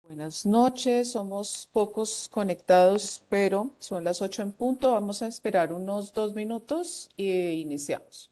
Buenas noches, somos pocos conectados, pero son las 8 en punto. Vamos a esperar unos 2 minutos e iniciamos.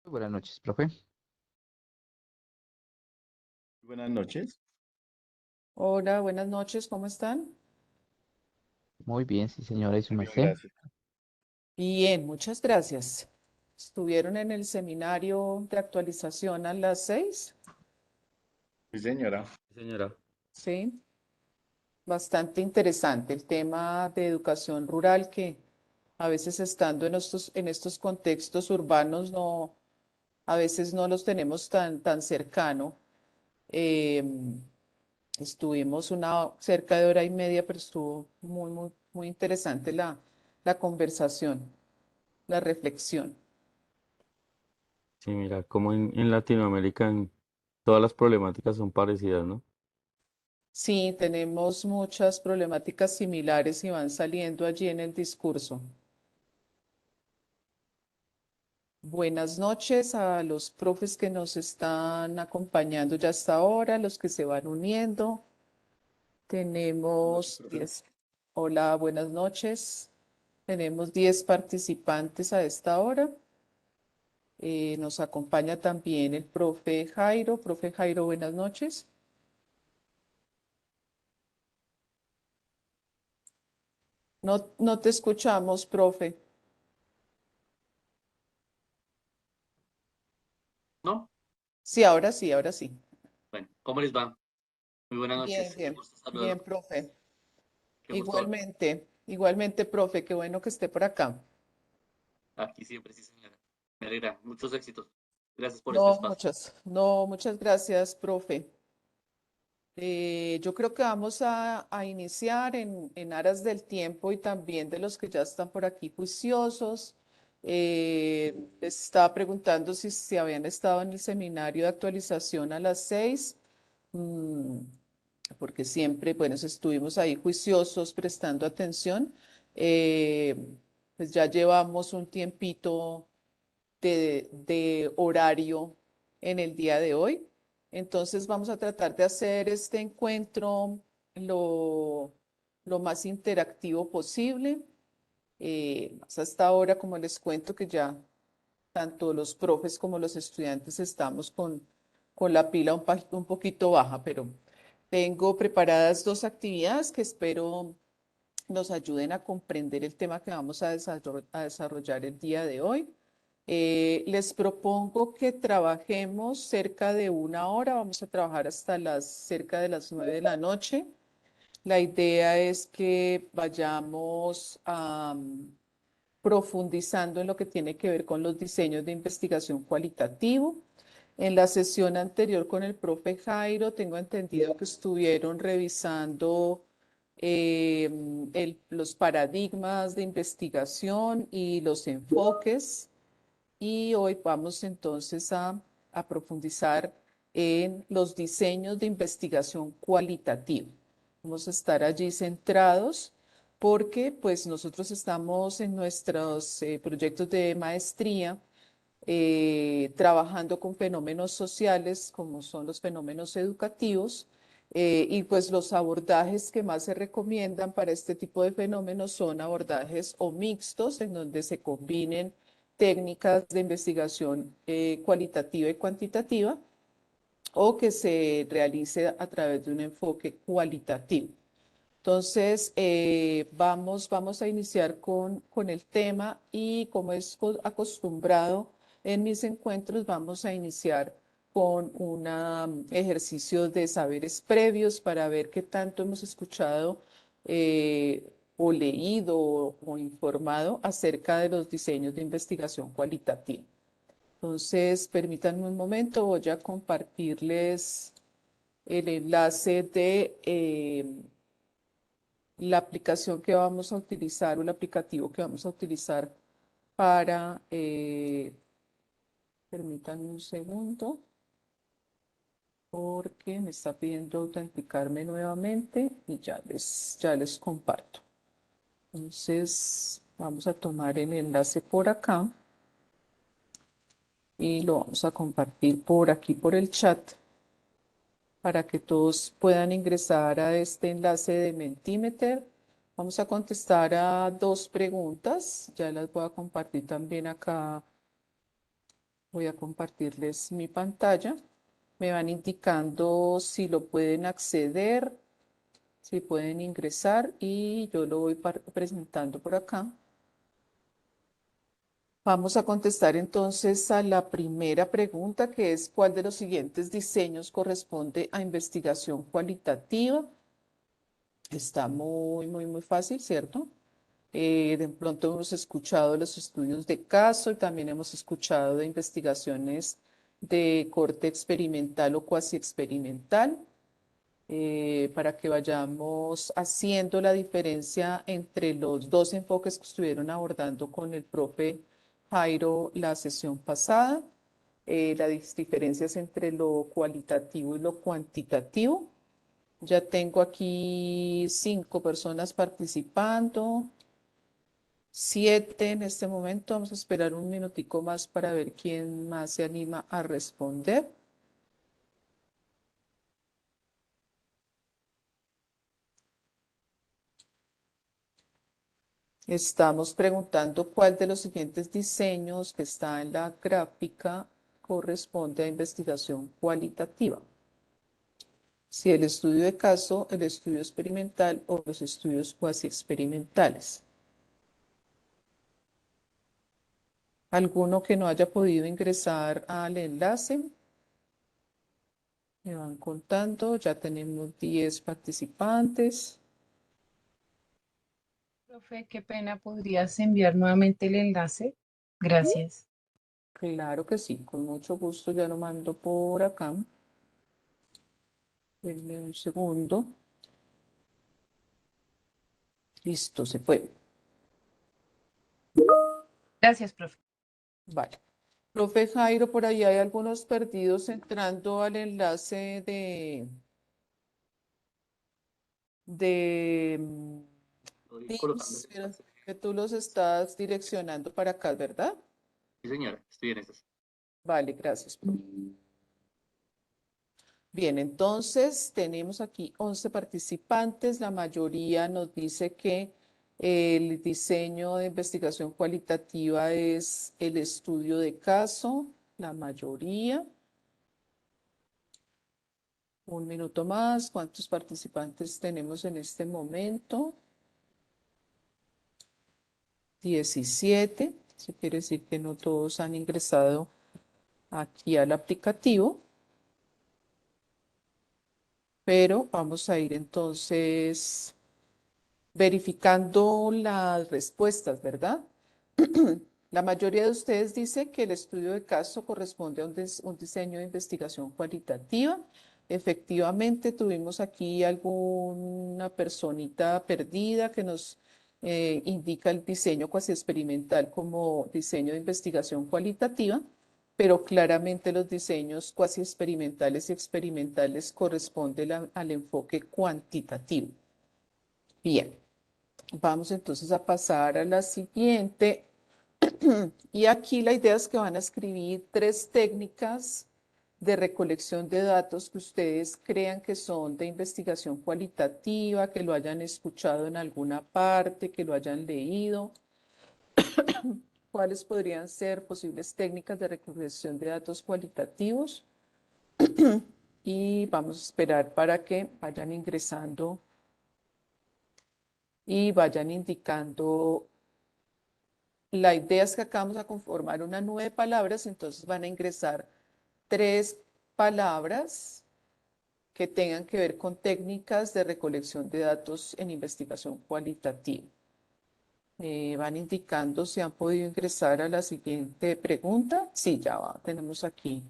Buenas noches, profe. Buenas noches. Hola, buenas noches, ¿cómo están? Muy bien, sí, señora, y su Muy bien, merced. gracias. Bien, muchas gracias. ¿Estuvieron en el seminario de actualización a las 6? Sí, señora. Señora. Sí, bastante interesante el tema de educación rural que a veces estando en estos contextos urbanos a veces no los tenemos tan cercano. Em, Estuvimos cerca de hora y media, pero estuvo muy interesante la conversación, la reflexión. Sí, mira, como en Latinoamérica todas las problemáticas son parecidas, ¿no? Sí, tenemos muchas problemáticas similares y van saliendo allí en el discurso. Buenas noches a los profes que nos están acompañando ya hasta ahora, los que se van uniendo. Buenas noches, Tenemos profe. 10. Hola, buenas noches. Tenemos 10 participantes a esta hora. Nos acompaña también el profe Jairo. Profe Jairo, buenas noches. No te escuchamos, profe. ¿No? Sí, ahora sí, ahora sí. Bueno, ¿cómo les va? Muy buenas Bien, noches. Qué bien, gusto bien, saludarlo. profe. Qué gusto Igualmente, profe, qué bueno que esté por acá. aquí siempre, sí, señora. Me alegra. Muchos éxitos. Gracias por este No, espacio. muchas gracias, profe. Yo creo que vamos a iniciar en aras del tiempo y también de los que ya están por aquí juiciosos. Les estaba preguntando si habían estado en el seminario de actualización a las 6, mm, porque siempre, bueno, estuvimos ahí juiciosos, prestando atención. Eh, pues ya llevamos un tiempito de horario en el día de hoy. Entonces vamos a tratar de hacer este encuentro lo, lo más interactivo posible. Más hasta ahora, como les cuento, que ya tanto los profes como los estudiantes estamos con la pila un poquito baja, pero tengo preparadas dos actividades que espero nos ayuden a comprender el tema que vamos a desarrollar el día de hoy. Les propongo que trabajemos cerca de una hora, vamos a trabajar hasta cerca de las 9 de la noche. La idea es que vayamos profundizando en lo que tiene que ver con los diseños de investigación cualitativo. En la sesión anterior con el profe Jairo, tengo entendido que estuvieron revisando eh, los paradigmas de investigación y los enfoques. Y hoy vamos entonces a profundizar en los diseños de investigación cualitativa. Vamos a estar allí centrados porque pues nosotros estamos en nuestros proyectos de maestría trabajando con fenómenos sociales como son los fenómenos educativos, y pues los abordajes que más se recomiendan para este tipo de fenómenos son abordajes o mixtos en donde se combinen técnicas de investigación cualitativa y cuantitativa o que se realice a través de un enfoque cualitativo. Entonces, vamos a iniciar con el tema y como es acostumbrado en mis encuentros, vamos a iniciar con un ejercicio de saberes previos para ver qué tanto hemos escuchado o leído o informado acerca de los diseños de investigación cualitativa. Entonces, permítanme un momento, voy a compartirles. el enlace de la aplicación que vamos a utilizar o el aplicativo que vamos a utilizar para, permítanme un segundo, porque me está pidiendo autenticarme nuevamente y ya les comparto. Entonces, vamos a tomar el enlace por acá y lo vamos a compartir por aquí, por el chat, para que todos puedan ingresar a este enlace de Mentimeter. Vamos a contestar a 2 preguntas. Ya las voy a compartir también acá. Voy a compartirles mi pantalla. Me van indicando si lo pueden acceder, si pueden ingresar y yo lo voy presentando por acá. Vamos a contestar entonces a la primera pregunta, que es ¿cuál de los siguientes diseños corresponde a investigación cualitativa? Está muy fácil, ¿cierto? De pronto hemos escuchado los estudios de caso y también hemos escuchado de investigaciones de corte experimental o cuasi experimental, para que vayamos haciendo la diferencia entre los 2 enfoques que estuvieron abordando con el profe Jairo la sesión pasada, las diferencias entre lo cualitativo y lo cuantitativo. Ya tengo aquí 5 personas participando, 7 en este momento. Vamos a esperar un minutico más para ver quién más se anima a responder. Estamos preguntando cuál de los siguientes diseños que está en la gráfica corresponde a investigación cualitativa. Si el estudio de caso, el estudio experimental o los estudios cuasi experimentales. ¿Alguno que no haya podido ingresar al enlace? Me van contando, ya tenemos 10 participantes. Profe, qué pena, ¿podrías enviar nuevamente el enlace? Gracias. Claro que sí, con mucho gusto ya lo mando por acá. Denme un segundo. Listo, se fue. Gracias, profe. Vale. Profe Jairo, por ahí hay algunos perdidos entrando al enlace de Lo voy colocando. Teams, pero que tú los estás direccionando para acá, ¿verdad? Sí, señora, estoy en esas. Vale, gracias, profe. Bien, entonces tenemos aquí 11 participantes. La mayoría nos dice que el diseño de investigación cualitativa es el estudio de caso, la mayoría. Un minuto más. ¿Cuántos participantes tenemos en este momento? 17. Eso quiere decir que no todos han ingresado aquí al aplicativo. Pero vamos a ir entonces verificando las respuestas, ¿verdad? La mayoría de ustedes dice que el estudio de caso corresponde a un diseño de investigación cualitativa. Efectivamente, tuvimos aquí alguna personita perdida que nos indica el diseño cuasi experimental como diseño de investigación cualitativa, pero claramente los diseños cuasi experimentales y experimentales corresponden al enfoque cuantitativo. Bien, vamos entonces a pasar a la siguiente. Y aquí la idea es que van a escribir 3 técnicas de recolección de datos que ustedes crean que son de investigación cualitativa, que lo hayan escuchado en alguna parte, que lo hayan leído. ¿Cuáles podrían ser posibles técnicas de recolección de datos cualitativos? Y vamos a esperar para que vayan ingresando y vayan indicando. La idea es que acá vamos a conformar una nube de palabras, entonces van a ingresar 3 palabras que tengan que ver con técnicas de recolección de datos en investigación cualitativa. Van indicando si han podido ingresar a la siguiente pregunta. Sí, ya va, tenemos aquí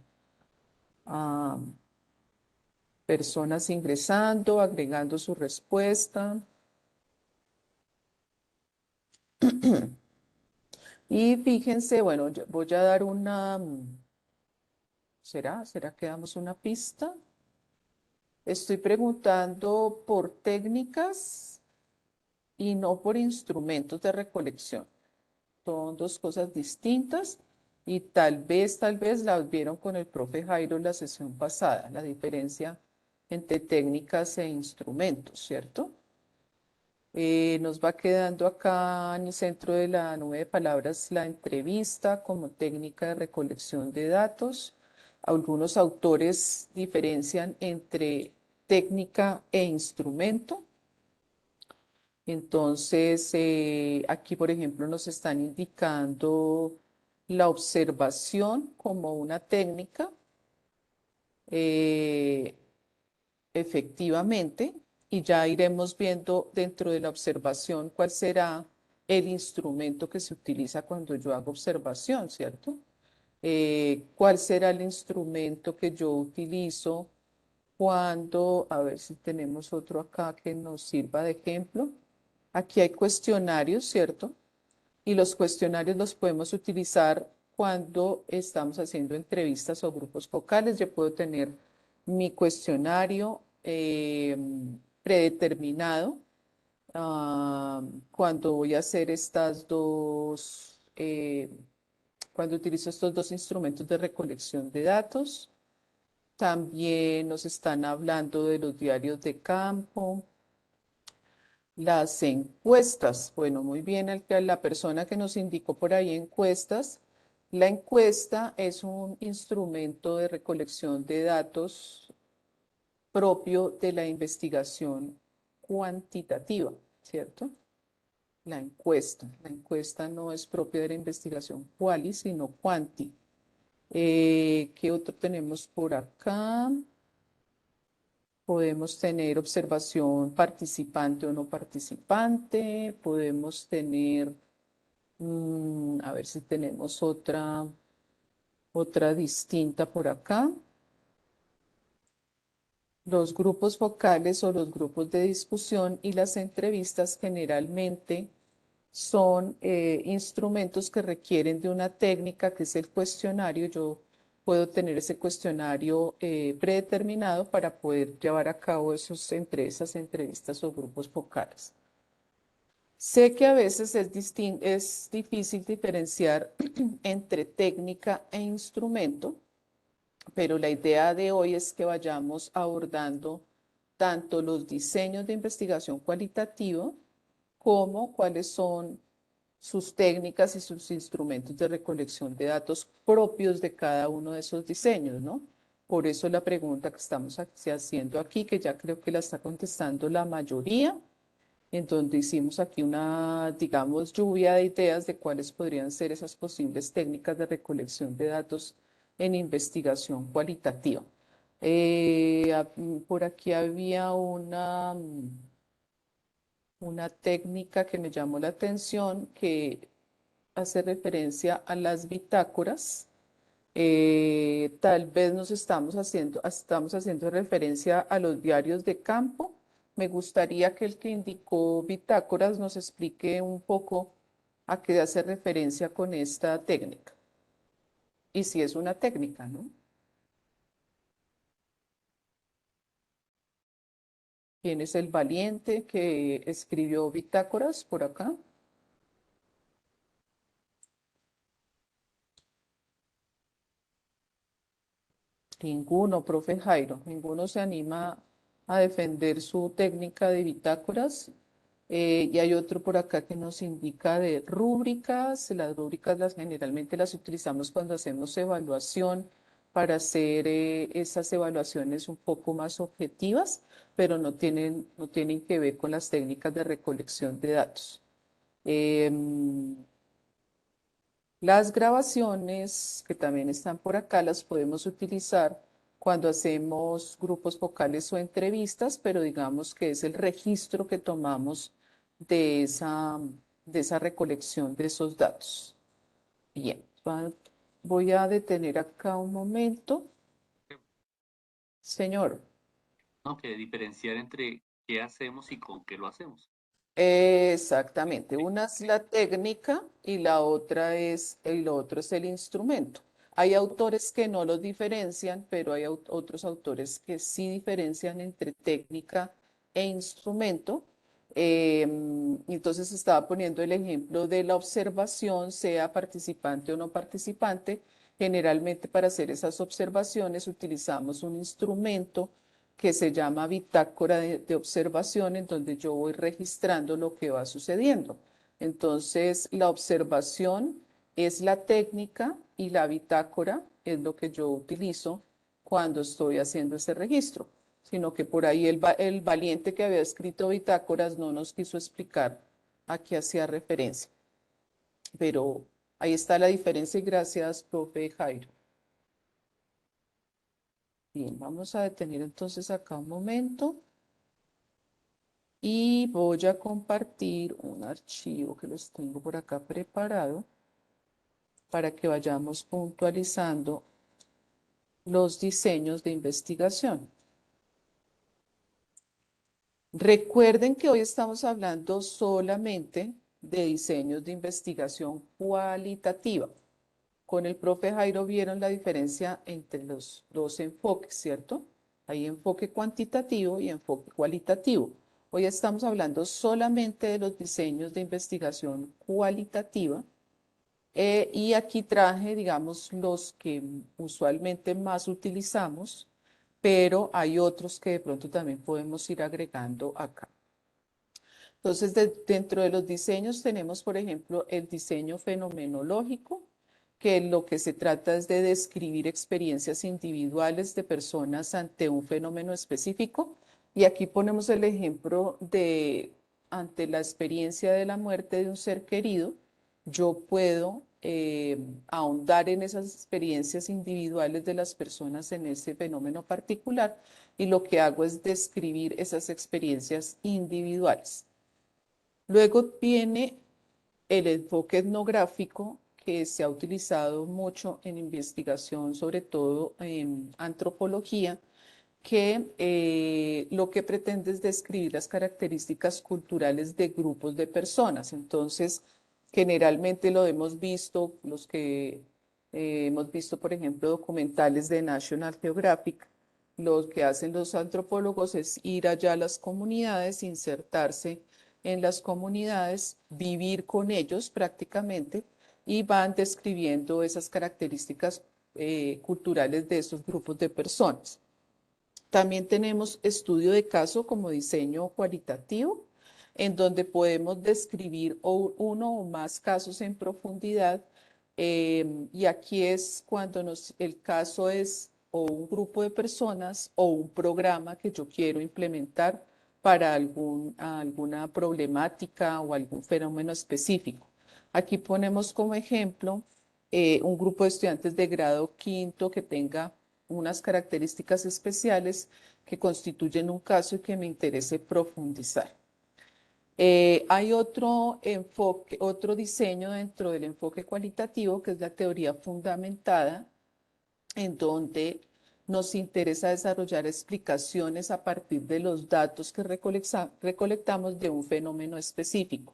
personas ingresando, agregando su respuesta. Y fíjense, bueno, yo voy a dar una, ¿será que damos una pista? Estoy preguntando por técnicas y no por instrumentos de recolección. Son dos cosas distintas y tal vez las vieron con el profe Jairo en la sesión pasada, la diferencia entre técnicas e instrumentos, ¿cierto? Nos va quedando acá en el centro de la nube de palabras la entrevista como técnica de recolección de datos. Algunos autores diferencian entre técnica e instrumento. Entonces, aquí, por ejemplo, nos están indicando la observación como una técnica. eh, Efectivamente, y ya iremos viendo dentro de la observación cuál será el instrumento que se utiliza cuando yo hago observación, ¿cierto? ¿Cuál será el instrumento que yo utilizo cuando, a ver si tenemos otro acá que nos sirva de ejemplo? Aquí hay cuestionarios, ¿cierto? Y los cuestionarios los podemos utilizar cuando estamos haciendo entrevistas o grupos focales. Yo puedo tener mi cuestionario predeterminado cuando voy a hacer cuando utilizo estos dos instrumentos de recolección de datos. También nos están hablando de los diarios de campo. Las encuestas, bueno, muy bien, la persona que nos indicó por ahí encuestas, la encuesta es un instrumento de recolección de datos propio de la investigación cuantitativa, ¿cierto? La encuesta no es propia de la investigación quali, sino quanti. ¿Qué otro tenemos por acá? Podemos tener observación participante o no participante. Podemos tener, a ver si tenemos otra distinta por acá. Los grupos focales o los grupos de discusión y las entrevistas generalmente son instrumentos que requieren de una técnica que es el cuestionario. Yo puedo tener ese cuestionario predeterminado para poder llevar a cabo entre esas entrevistas o grupos focales. Sé que a veces es difícil diferenciar entre técnica e instrumento, pero la idea de hoy es que vayamos abordando tanto los diseños de investigación cualitativa como cuáles son sus técnicas y sus instrumentos de recolección de datos propios de cada uno de esos diseños, ¿no? Por eso la pregunta que estamos haciendo aquí, que ya creo que la está contestando la mayoría, en donde hicimos aquí una, digamos, lluvia de ideas de cuáles podrían ser esas posibles técnicas de recolección de datos en investigación cualitativa. Por aquí había una técnica que me llamó la atención que hace referencia a las bitácoras. Tal vez estamos haciendo referencia a los diarios de campo. Me gustaría que el que indicó bitácoras nos explique un poco a qué hace referencia con esta técnica. Y si es una técnica, ¿no? ¿Quién es el valiente que escribió bitácoras por acá? Ninguno, profe Jairo, ninguno se anima a defender su técnica de bitácoras. Y hay otro por acá que nos indica de rúbricas. Las rúbricas generalmente las utilizamos cuando hacemos evaluación para hacer esas evaluaciones un poco más objetivas, pero no tienen que ver con las técnicas de recolección de datos. Las grabaciones, que también están por acá, las podemos utilizar cuando hacemos grupos focales o entrevistas, pero digamos que es el registro que tomamos de esa recolección de esos datos. Bien, voy a detener acá un momento. Señor, ¿no? Que diferenciar entre qué hacemos y con qué lo hacemos. Exactamente, una es la técnica y lo otro es el instrumento. Hay autores que no los diferencian, pero hay otros autores que sí diferencian entre técnica e instrumento. Entonces estaba poniendo el ejemplo de la observación, sea participante o no participante. Generalmente para hacer esas observaciones utilizamos un instrumento que se llama bitácora de observación, en donde yo voy registrando lo que va sucediendo. Entonces, la observación es la técnica y la bitácora es lo que yo utilizo cuando estoy haciendo ese registro, sino que por ahí el valiente que había escrito bitácoras no nos quiso explicar a qué hacía referencia. Pero ahí está la diferencia y gracias, profe Jairo. Bien, vamos a detener entonces acá un momento y voy a compartir un archivo que los tengo por acá preparado para que vayamos puntualizando los diseños de investigación. Recuerden que hoy estamos hablando solamente de diseños de investigación cualitativa. Con el profe Jairo vieron la diferencia entre los dos enfoques, ¿cierto? Hay enfoque cuantitativo y enfoque cualitativo. Hoy estamos hablando solamente de los diseños de investigación cualitativa y aquí traje, digamos, los que usualmente más utilizamos, pero hay otros que de pronto también podemos ir agregando acá. Entonces, dentro de los diseños tenemos, por ejemplo, el diseño fenomenológico, que lo que se trata es de describir experiencias individuales de personas ante un fenómeno específico. Y aquí ponemos el ejemplo de ante la experiencia de la muerte de un ser querido, yo puedo ahondar en esas experiencias individuales de las personas en ese fenómeno particular y lo que hago es describir esas experiencias individuales. Luego viene el enfoque etnográfico que se ha utilizado mucho en investigación, sobre todo en antropología, que lo que pretende es describir las características culturales de grupos de personas. Entonces, generalmente lo hemos visto, los que hemos visto, por ejemplo, documentales de National Geographic, lo que hacen los antropólogos es ir allá a las comunidades, insertarse en las comunidades, vivir con ellos prácticamente y van describiendo esas características culturales de esos grupos de personas. También tenemos estudio de caso como diseño cualitativo, en donde podemos describir uno o más casos en profundidad. Y aquí es cuando el caso es o un grupo de personas o un programa que yo quiero implementar para alguna problemática o algún fenómeno específico. Aquí ponemos como ejemplo un grupo de estudiantes de grado quinto que tenga unas características especiales que constituyen un caso y que me interese profundizar. Hay otro enfoque, otro diseño dentro del enfoque cualitativo, que es la teoría fundamentada, en donde nos interesa desarrollar explicaciones a partir de los datos que recolectamos de un fenómeno específico.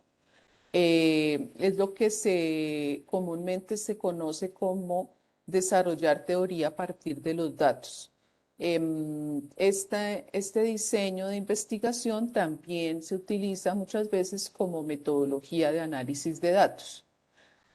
Es lo que comúnmente se conoce como desarrollar teoría a partir de los datos. Este diseño de investigación también se utiliza muchas veces como metodología de análisis de datos.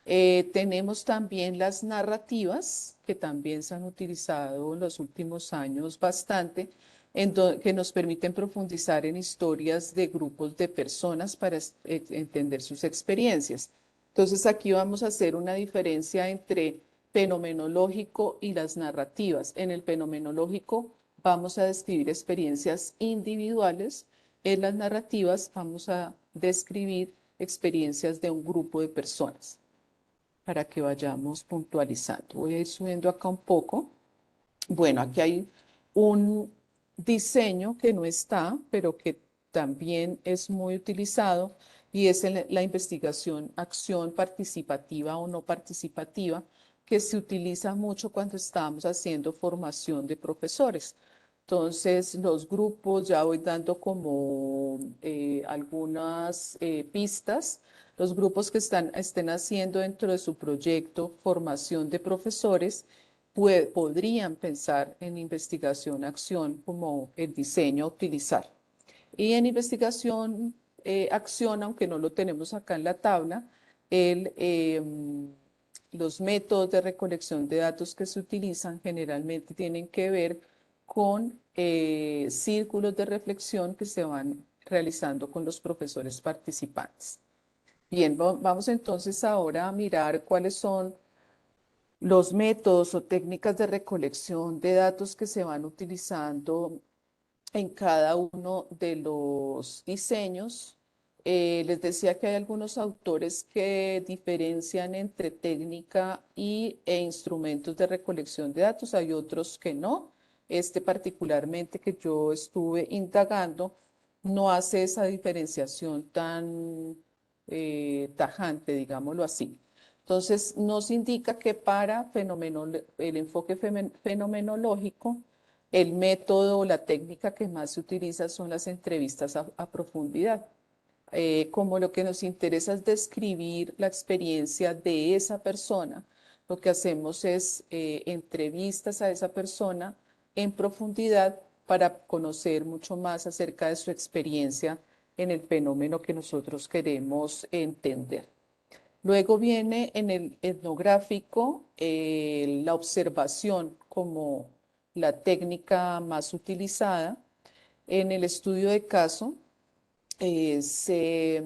Tenemos también las narrativas, que también se han utilizado en los últimos años bastante, que nos permiten profundizar en historias de grupos de personas para entender sus experiencias. Entonces aquí vamos a hacer una diferencia entre fenomenológico y las narrativas. En el fenomenológico vamos a describir experiencias individuales, en las narrativas vamos a describir experiencias de un grupo de personas para que vayamos puntualizando. Voy a ir subiendo acá un poco. Bueno, aquí hay un diseño que no está, pero que también es muy utilizado y es la investigación, acción participativa o no participativa, que se utiliza mucho cuando estamos haciendo formación de profesores. Entonces, los grupos, ya voy dando como algunas pistas. Los grupos que estén haciendo dentro de su proyecto formación de profesores podrían pensar en investigación-acción como el diseño a utilizar. Y en investigación, acción, aunque no lo tenemos acá en la tabla, los métodos de recolección de datos que se utilizan generalmente tienen que ver con círculos de reflexión que se van realizando con los profesores participantes. Bien, vamos entonces ahora a mirar cuáles son los métodos o técnicas de recolección de datos que se van utilizando en cada uno de los diseños. Les decía que hay algunos autores que diferencian entre técnica e instrumentos de recolección de datos, hay otros que no. Este particularmente que yo estuve indagando no hace esa diferenciación tan tajante, digámoslo así. Entonces, nos indica que para el enfoque fenomenológico, el método o la técnica que más se utiliza son las entrevistas a profundidad. Como lo que nos interesa es describir la experiencia de esa persona, lo que hacemos es entrevistas a esa persona en profundidad para conocer mucho más acerca de su experiencia en el fenómeno que nosotros queremos entender. Luego viene en el etnográfico la observación como la técnica más utilizada. En el estudio de caso se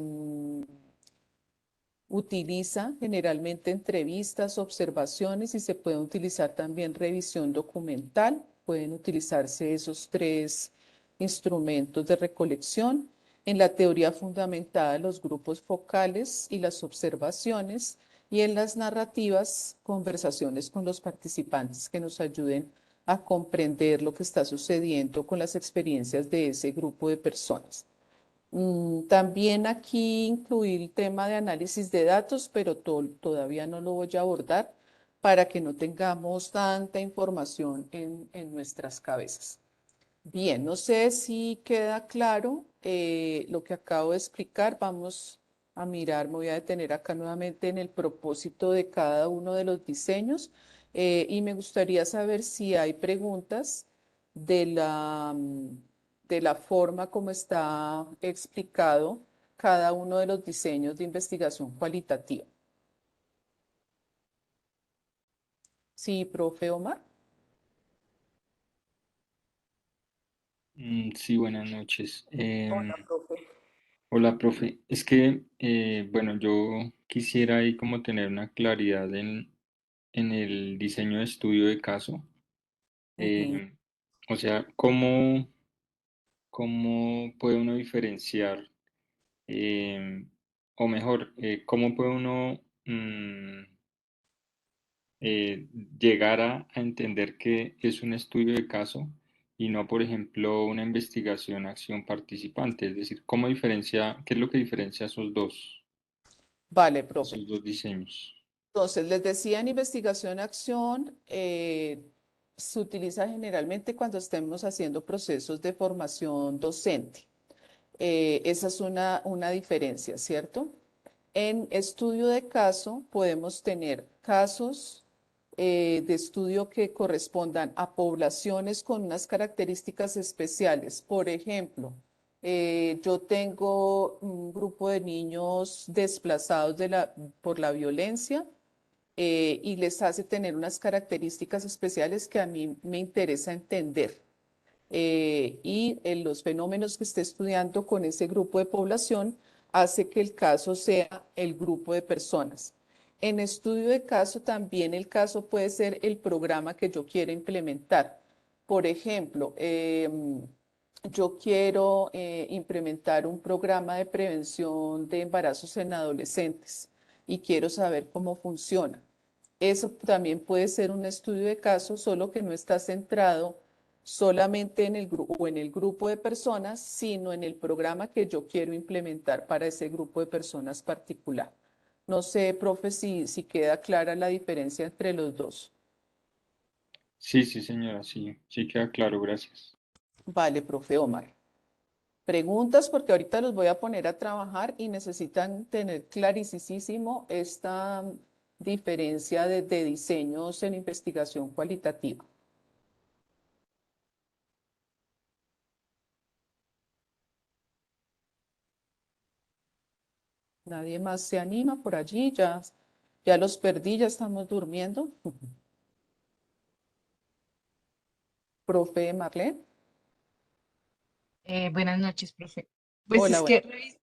utiliza generalmente entrevistas, observaciones y se puede utilizar también revisión documental. Pueden utilizarse esos tres instrumentos de recolección. En la teoría fundamentada, los grupos focales y las observaciones. Y en las narrativas, conversaciones con los participantes que nos ayuden a comprender lo que está sucediendo con las experiencias de ese grupo de personas. También aquí incluí el tema de análisis de datos, pero todavía no lo voy a abordar para que no tengamos tanta información en nuestras cabezas. Bien, no sé si queda claro lo que acabo de explicar. Vamos a mirar, me voy a detener acá nuevamente en el propósito de cada uno de los diseños y me gustaría saber si hay preguntas de de la forma como está explicado cada uno de los diseños de investigación cualitativa. Sí, profe Omar. Sí, buenas noches. Hola, profe. Hola, profe. Es que, bueno, yo quisiera ahí como tener una claridad en el diseño de estudio de caso. Ujú. O sea, cómo puede uno diferenciar, o mejor, cómo puede uno eh, llegar a entender que es un estudio de caso y no, por ejemplo, una investigación, acción participante? Es decir, qué es lo que diferencia Vale, profe. esos dos diseños? Entonces, les decía en investigación-acción, se utiliza generalmente cuando estemos haciendo procesos de formación docente. Esa es una diferencia, ¿cierto? En estudio de caso podemos tener casos de estudio que correspondan a poblaciones con unas características especiales. Por ejemplo, yo tengo un grupo de niños desplazados por la violencia y les hace tener unas características especiales que a mí me interesa entender. Y en los fenómenos que esté estudiando con ese grupo de población hace que el caso sea el grupo de personas. En estudio de caso también el caso puede ser el programa que yo quiero implementar. Por ejemplo, yo quiero implementar un programa de prevención de embarazos en adolescentes y quiero saber cómo funciona. Eso también puede ser un estudio de caso, solo que no está centrado solamente en el grupo o en el grupo de personas, sino en el programa que yo quiero implementar para ese grupo de personas particular. No sé, profe, si queda clara la diferencia entre los dos. Sí, sí, señora, sí, sí queda claro, gracias. Vale, profe Omar. Preguntas porque ahorita los voy a poner a trabajar y necesitan tener clarísimo esta diferencia de diseños en investigación cualitativa. Nadie más se anima por allí, ya los perdí, ya estamos durmiendo. Profe Marlene. Buenas noches, profe. Pues Hola, es bueno. que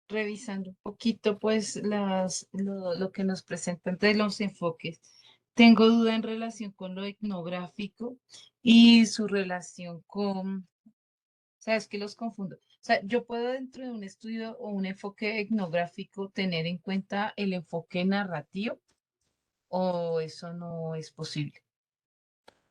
revisando un poquito pues lo que nos presentan de los enfoques, tengo duda en relación con lo etnográfico y su relación con, sabes que los confundo. O sea, yo puedo dentro de un estudio o un enfoque etnográfico tener en cuenta el enfoque narrativo o eso no es posible.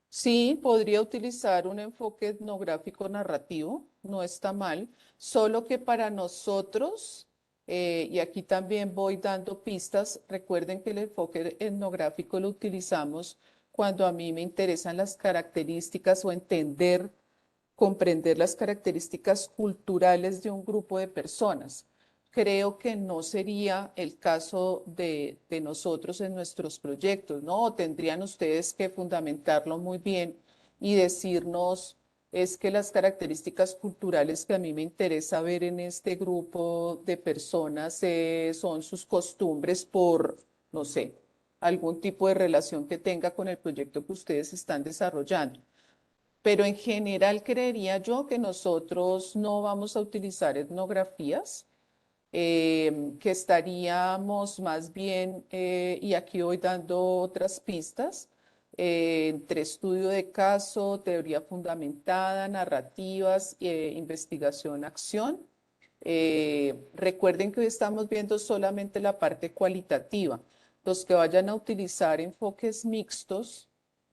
Sí, podría utilizar un enfoque etnográfico narrativo, no está mal, solo que para nosotros, y aquí también voy dando pistas, recuerden que el enfoque etnográfico lo utilizamos cuando a mí me interesan las características o entender, comprender las características culturales de un grupo de personas. Creo que no sería el caso de nosotros en nuestros proyectos, ¿no? Tendrían ustedes que fundamentarlo muy bien y decirnos, es que las características culturales que a mí me interesa ver en este grupo de personas son sus costumbres por, no sé, algún tipo de relación que tenga con el proyecto que ustedes están desarrollando. Pero en general creería yo que nosotros no vamos a utilizar etnografías, que estaríamos más bien, y aquí voy dando otras pistas, entre estudio de caso, teoría fundamentada, narrativas, investigación, acción. Recuerden que hoy estamos viendo solamente la parte cualitativa. Los que vayan a utilizar enfoques mixtos,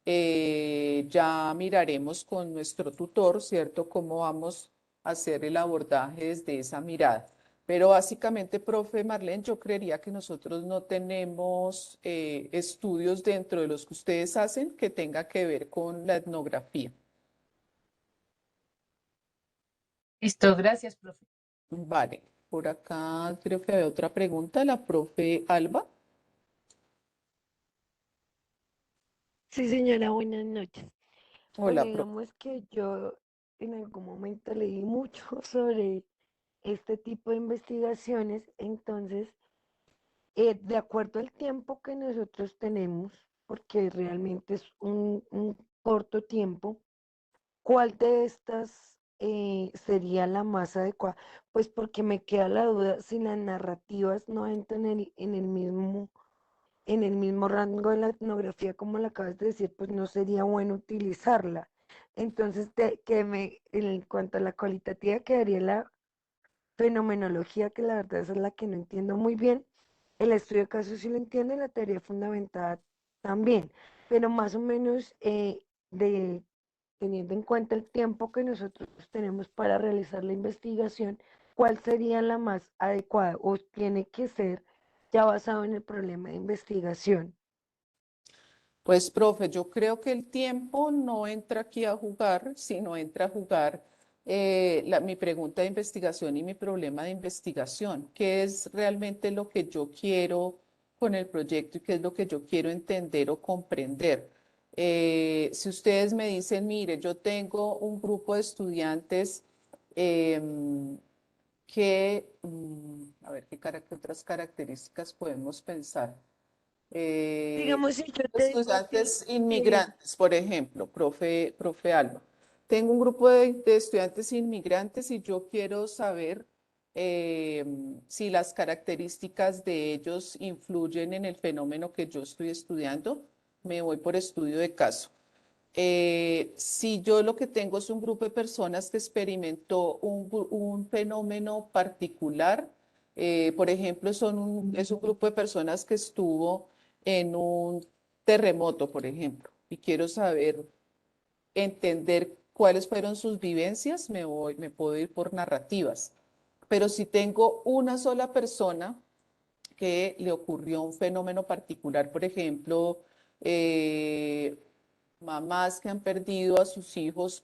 ya miraremos con nuestro tutor, ¿cierto?, cómo vamos a hacer el abordaje desde esa mirada. Pero básicamente, profe Marlene, yo creería que nosotros no tenemos estudios dentro de los que ustedes hacen que tenga que ver con la etnografía. Listo, gracias, profe. Vale, por acá creo que hay otra pregunta, la profe Alba. Sí, señora, buenas noches. Bueno, Hola, profe. digamos que yo en algún momento leí mucho sobre este tipo de investigaciones, entonces, de acuerdo al tiempo que nosotros tenemos, porque realmente es un corto tiempo, ¿cuál de estas sería la más adecuada? Pues porque me queda la duda si las narrativas no entran en el mismo rango de la etnografía, como lo acabas de decir, pues no sería bueno utilizarla. Entonces, en cuanto a la cualitativa, quedaría la fenomenología, que la verdad esa es la que no entiendo muy bien. El estudio de casos sí lo entiendo y la teoría fundamentada también, pero más o menos teniendo en cuenta el tiempo que nosotros tenemos para realizar la investigación, ¿cuál sería la más adecuada o tiene que ser ya basado en el problema de investigación? Pues, profe, yo creo que el tiempo no entra aquí a jugar, sino entra a jugar mi pregunta de investigación y mi problema de investigación. ¿Qué es realmente lo que yo quiero con el proyecto y qué es lo que yo quiero entender o comprender? Si ustedes me dicen, mire, yo tengo un grupo de estudiantes a ver, ¿qué otras características podemos pensar? Digamos, si yo te digo a ti, Estudiantes inmigrantes, por ejemplo, profe Alba. Tengo un grupo de estudiantes inmigrantes y yo quiero saber eh, si las características de ellos influyen en el fenómeno que yo estoy estudiando. Me voy por estudio de caso. Si yo lo que tengo es un grupo de personas que experimentó un fenómeno particular, por ejemplo, es un grupo de personas que estuvo en un terremoto, por ejemplo, y quiero saber, entender cuáles fueron sus vivencias, me puedo ir por narrativas. Pero si tengo una sola persona que le ocurrió un fenómeno particular, por ejemplo, mamás que han perdido a sus hijos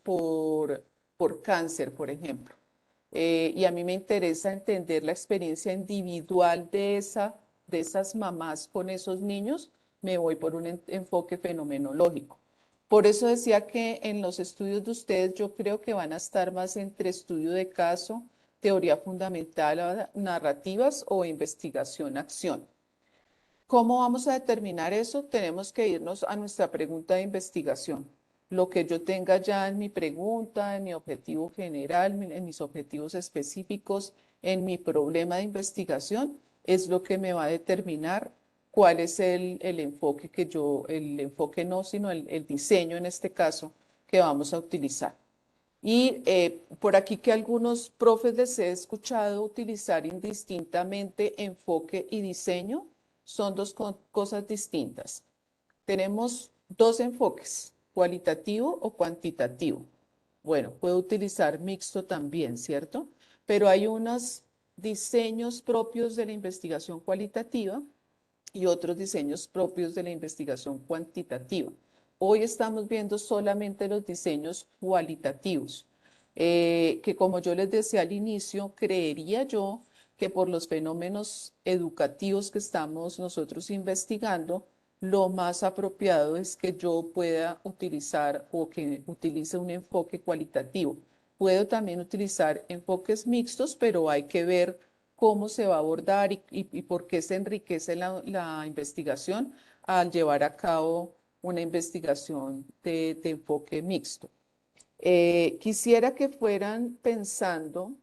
por cáncer, por ejemplo. Y a mí me interesa entender la experiencia individual de esas mamás con esos niños, me voy por un enfoque fenomenológico. Por eso decía que en los estudios de ustedes yo creo que van a estar más entre estudio de caso, teoría fundamental, narrativas o investigación-acción. ¿Cómo vamos a determinar eso? Tenemos que irnos a nuestra pregunta de investigación. Lo que yo tenga ya en mi pregunta, en mi objetivo general, en mis objetivos específicos, en mi problema de investigación, es lo que me va a determinar cuál es el enfoque el enfoque no, sino el diseño en este caso que vamos a utilizar. Y por aquí que algunos profes les he escuchado utilizar indistintamente enfoque y diseño, son dos cosas distintas. Tenemos dos enfoques, cualitativo o cuantitativo. Bueno, puedo utilizar mixto también, ¿cierto? Pero hay unos diseños propios de la investigación cualitativa y otros diseños propios de la investigación cuantitativa. Hoy estamos viendo solamente los diseños cualitativos, que como yo les decía al inicio, creería yo que por los fenómenos educativos que estamos nosotros investigando, lo más apropiado es que yo pueda utilizar o que utilice un enfoque cualitativo. Puedo también utilizar enfoques mixtos, pero hay que ver cómo se va a abordar y por qué se enriquece la investigación al llevar a cabo una investigación de enfoque mixto. Quisiera que fueran pensando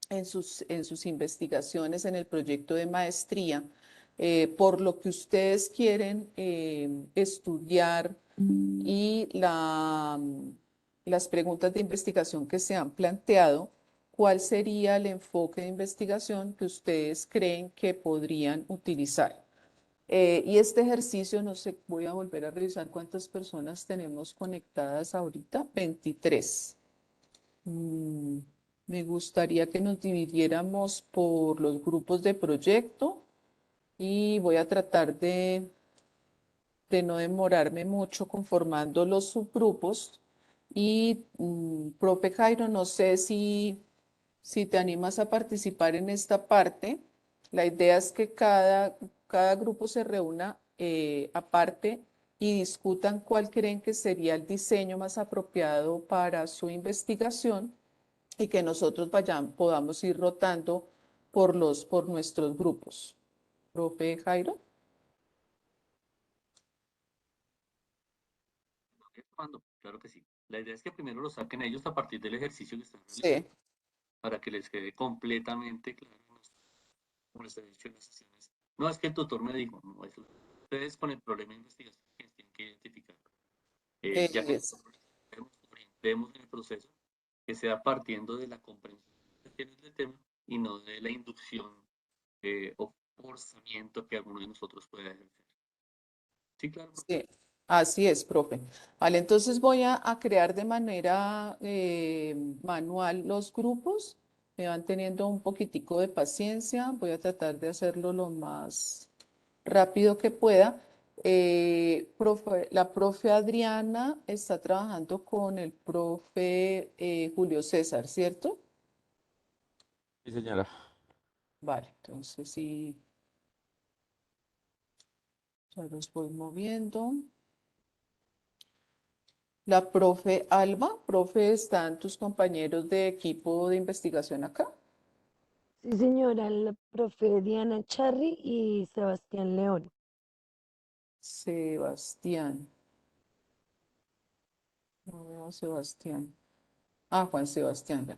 en sus investigaciones, en el proyecto de maestría, por lo que ustedes quieren estudiar y las preguntas de investigación que se han planteado, ¿cuál sería el enfoque de investigación que ustedes creen que podrían utilizar? Y este ejercicio, no sé, voy a volver a revisar cuántas personas tenemos conectadas ahorita. 23. Me gustaría que nos dividiéramos por los grupos de proyecto y voy a tratar de no demorarme mucho conformando los subgrupos. Y, profe Jairo, no sé si te animas a participar en esta parte. La idea es que cada grupo se reúna aparte y discutan cuál creen que sería el diseño más apropiado para su investigación y que nosotros podamos ir rotando por nuestros grupos. Profe Jairo. Claro que sí. La idea es que primero lo saquen ellos a partir del ejercicio que están Sí. realizando para que les quede completamente claro, como les he dicho en las sesiones. No es que el tutor me dijo, no, es ustedes con el problema de investigación que tienen que identificar. Ya que Es- orientemos en el proceso que sea partiendo de la comprensión que tienes del tema y no de la inducción o forzamiento que alguno de nosotros pueda ejercer. Sí, claro. Sí, así es, profe. Vale, entonces voy a crear de manera manual los grupos. Me van teniendo un poquitico de paciencia. Voy a tratar de hacerlo lo más rápido que pueda. La profe Adriana está trabajando con el profe Julio César, ¿cierto? Sí, señora. Vale, entonces sí, ya los voy moviendo. La profe Alba, profe, ¿están tus compañeros de equipo de investigación acá? Sí, señora, la profe Diana Charri y Sebastián León. Sebastián. No veo a Sebastián. Ah, Juan Sebastián. Ya.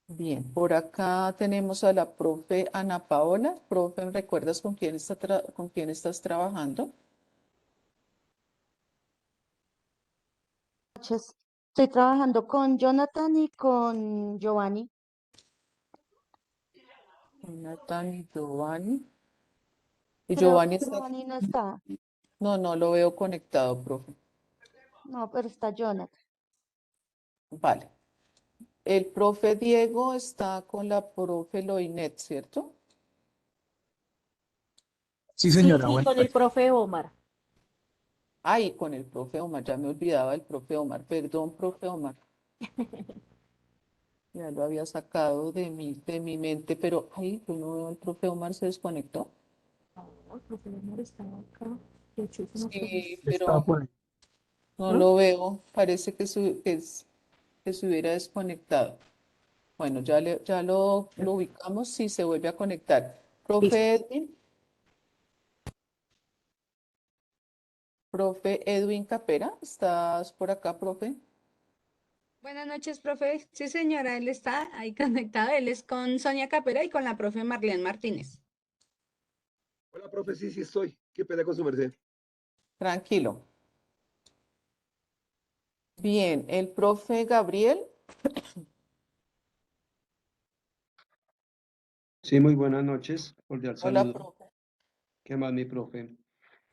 Bien, por acá tenemos a la profe Ana Paola. Profe, ¿me recuerdas con con quién estás trabajando? Noches. Estoy trabajando con Jonathan y con Giovanni. Jonathan y Giovanni. ¿Y Creo Giovanni que está? Giovanni no está. No, no lo veo conectado, profe. No, pero está Jonathan. Vale. El profe Diego está con la profe Loinet, ¿cierto? Sí, Sí, señora, y buenas con el noches. profe Omar. Ay, con el profe Omar, ya me olvidaba del profe Omar. Perdón, profe Omar. Ya lo había sacado de mi mente, pero ay, yo no veo al profe Omar, se desconectó. El profe Omar estaba acá. De hecho, hizo una Sí, pregunta. pero no ¿No? lo veo. Parece que se hubiera desconectado. Bueno, ya lo ubicamos si se vuelve a conectar. Listo. Profe Edwin Capera, ¿estás por acá, profe? Buenas noches, profe. Sí, señora, él está ahí conectado. Él es con Sonia Capera y con la profe Marlene Martínez. Hola, profe, sí, sí estoy. ¿Qué pena con su merced? Tranquilo. Bien, el profe Gabriel. Sí, muy buenas noches. Cordial Hola, saludo. profe. ¿Qué más, mi profe?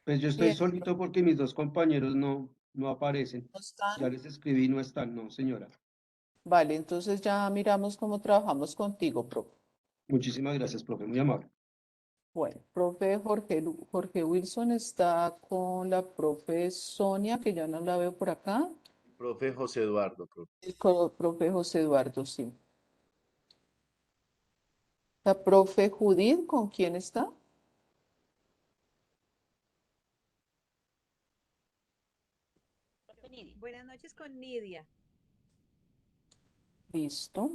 Pues yo estoy Bien, solito porque mis dos compañeros no aparecen. ¿no Ya están? les escribí y no están, no, señora. Vale, entonces ya miramos cómo trabajamos contigo, profe. Muchísimas gracias, profe, muy amable. Bueno, profe Jorge Wilson está con la profe Sonia, que ya no la veo por acá. Profe José Eduardo, profe. El profe José Eduardo, sí. La profe Judith, ¿con quién está? Buenas noches con Nidia. Listo.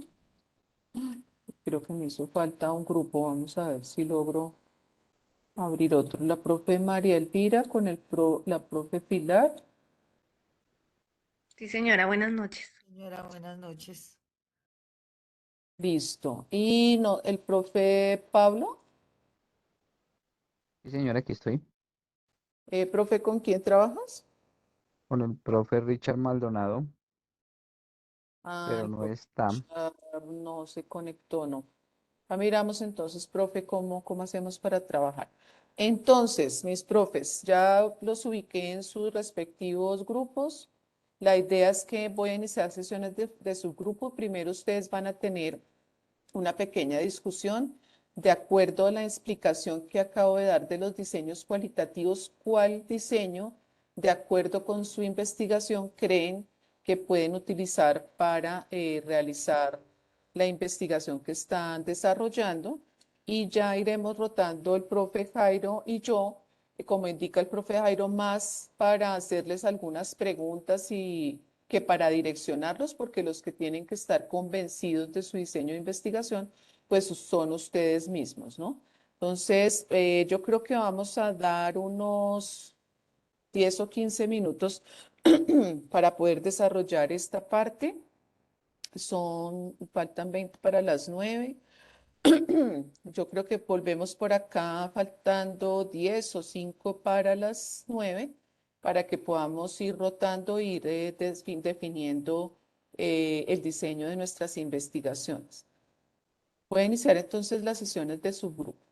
Creo que me hizo falta un grupo. Vamos a ver si logro abrir otro. La profe María Elvira con la profe Pilar. Sí, señora, buenas noches. Señora, buenas noches. Listo. Y no, el profe Pablo. Sí, señora, aquí estoy. Profe, ¿con quién trabajas? Con el profe Richard Maldonado, Ah, pero el no profe está. Richard no se conectó, no. Ya miramos entonces, profe, cómo hacemos para trabajar. Entonces, mis profes, ya los ubiqué en sus respectivos grupos. La idea es que voy a iniciar sesiones de subgrupo. Primero ustedes van a tener una pequeña discusión de acuerdo a la explicación que acabo de dar de los diseños cualitativos, cuál diseño, de acuerdo con su investigación, creen que pueden utilizar para realizar la investigación que están desarrollando. Y ya iremos rotando el profe Jairo y yo, como indica el profe Jairo, más para hacerles algunas preguntas y que para direccionarlos, porque los que tienen que estar convencidos de su diseño de investigación, pues son ustedes mismos, ¿no? Entonces, yo creo que vamos a dar unos 10 o 15 minutos para poder desarrollar esta parte. Faltan 20 para las 9. Yo creo que volvemos por acá faltando 10 o 5 para las 9 para que podamos ir rotando e ir definiendo el diseño de nuestras investigaciones. Voy a iniciar entonces las sesiones de subgrupo.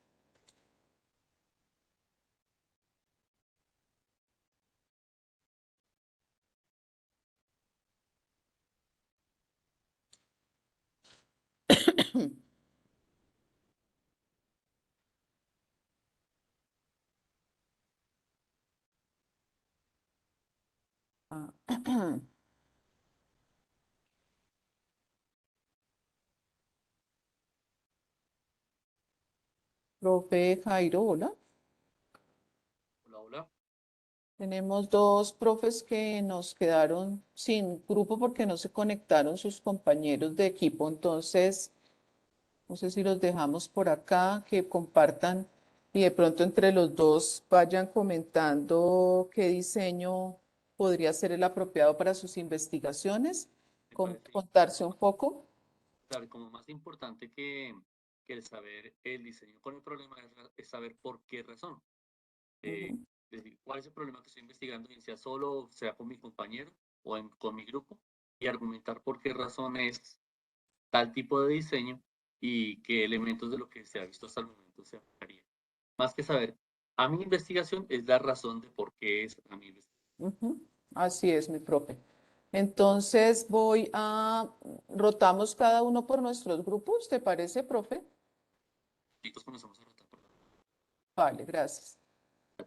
Ah, Profe Jairo, hola. Hola, hola. Tenemos dos profes que nos quedaron sin grupo porque no se conectaron sus compañeros de equipo. Entonces, no sé si los dejamos por acá, que compartan y de pronto entre los dos vayan comentando qué diseño podría ser el apropiado para sus investigaciones, Me parece contarse un poco. claro, como más importante que el saber el diseño con el problema es saber por qué razón. Ujú, Decir cuál es el problema que estoy investigando, bien sea solo, sea con mi compañero o con mi grupo, y argumentar por qué razón es tal tipo de diseño y qué elementos de lo que se ha visto hasta el momento se aplicarían. Más que saber a mi investigación, es la razón de por qué es a mi investigación. ujú. Así es, mi profe. Entonces rotamos cada uno por nuestros grupos, ¿te parece, profe? Chicos, comenzamos a rotar por Vale, gracias. la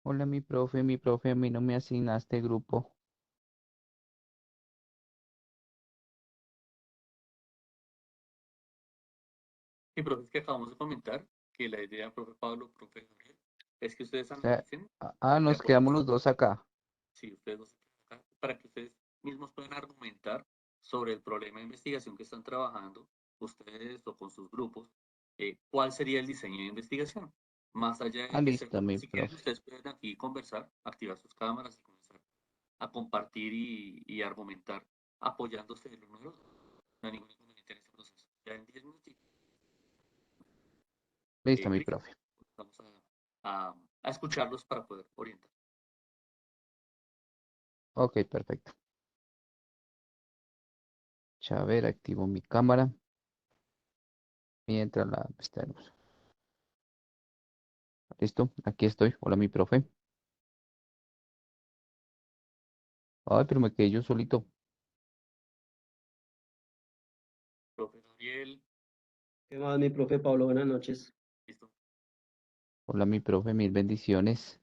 Hola, mi profe, a mí no me asignaste grupo. Y profe, es que acabamos de comentar que la idea, profe Pablo, profe Gabriel, es que ustedes O sea, analicen y nos quedamos aporten. los dos acá. Sí, ustedes dos acá, para que ustedes mismos puedan argumentar sobre el problema de investigación que están trabajando, ustedes o con sus grupos, cuál sería el diseño de investigación. Más allá de que Listo, mi si quieren, profe. ustedes pueden aquí conversar, activar sus cámaras y comenzar a compartir y argumentar apoyándose el uno del otro. No hay ningún inconveniente en este proceso. Ya en 10 minutos, Listo, mi Cristian, profe. vamos a escucharlos para poder orientar. Ok, perfecto. Ya a ver, activo mi cámara mientras la pestañas. Listo, aquí estoy. Hola, mi profe. Ay, pero me quedé yo solito. Profe Gabriel, ¿Qué más, mi profe Pablo? Buenas noches. listo. Hola, mi profe, mil bendiciones.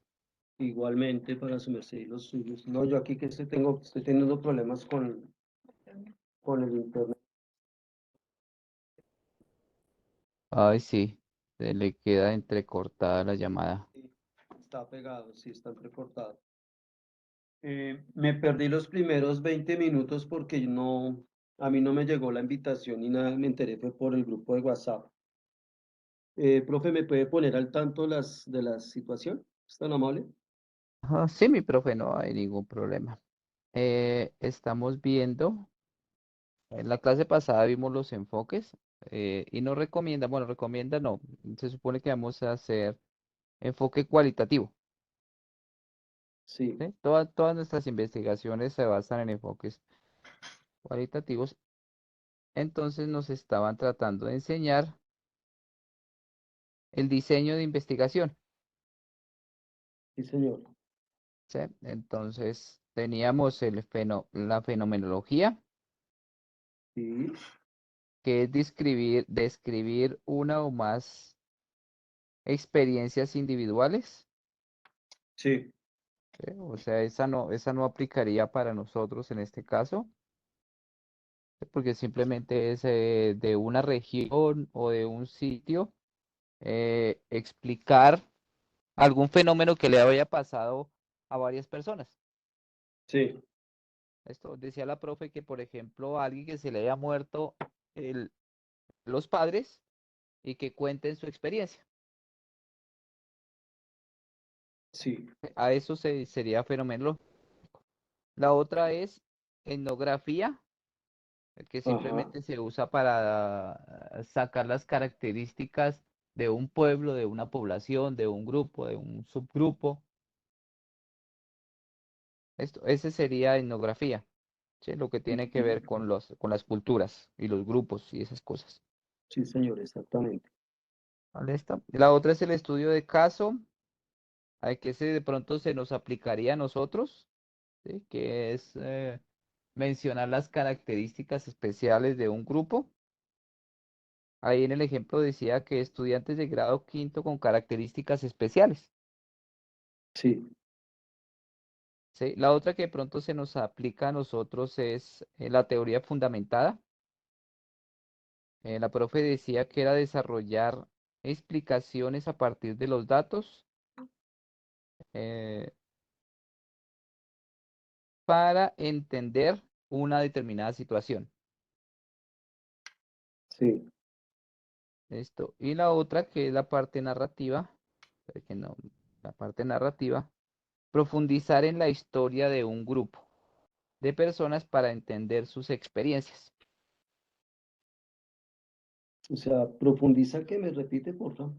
Igualmente para su merced y los suyos. No, yo aquí que estoy teniendo problemas con el internet. Ay, sí, se le queda entrecortada la llamada. Está pegado, sí, está entrecortado. Me perdí los primeros 20 minutos porque a mí no me llegó la invitación ni nada, me enteré fue por el grupo de WhatsApp. Profe, ¿me puede poner al tanto de la situación? ¿Es tan amable? Sí, mi profe, no hay ningún problema. Estamos viendo, en la clase pasada vimos los enfoques y nos recomienda, bueno, recomienda no, se supone que vamos a hacer enfoque cualitativo. Sí, ¿Sí? Todas nuestras investigaciones se basan en enfoques cualitativos. Entonces nos estaban tratando de enseñar el diseño de investigación. sí, señor. ¿Sí? Entonces teníamos la fenomenología, Sí, que es describir una o más experiencias individuales. sí, ¿Sí? O sea, esa no aplicaría para nosotros en este caso, porque simplemente es de una región o de un sitio, explicar algún fenómeno que le haya pasado a varias personas. sí, Esto decía la profe que, por ejemplo, a alguien que se le haya muerto los padres y que cuenten su experiencia. sí. A eso sería fenómeno. La otra es etnografía, que Ajá, simplemente se usa para sacar las características de un pueblo, de una población, de un grupo, de un subgrupo. Ese sería etnografía, ¿sí? Lo que tiene que ver con las culturas y los grupos y esas cosas. sí, señor, exactamente. ¿Vale? La otra es el estudio de caso, a que ese de pronto se nos aplicaría a nosotros, ¿sí? Que es mencionar las características especiales de un grupo. Ahí en el ejemplo decía que estudiantes de grado quinto con características especiales. Sí, ¿Sí? La otra que de pronto se nos aplica a nosotros es la teoría fundamentada. La profe decía que era desarrollar explicaciones a partir de los datos eh, para entender una determinada situación. sí. Esto. Y la otra que es la parte narrativa, que no, la parte narrativa, profundizar en la historia de un grupo de personas para entender sus experiencias. O sea, profundiza que me repite, por favor.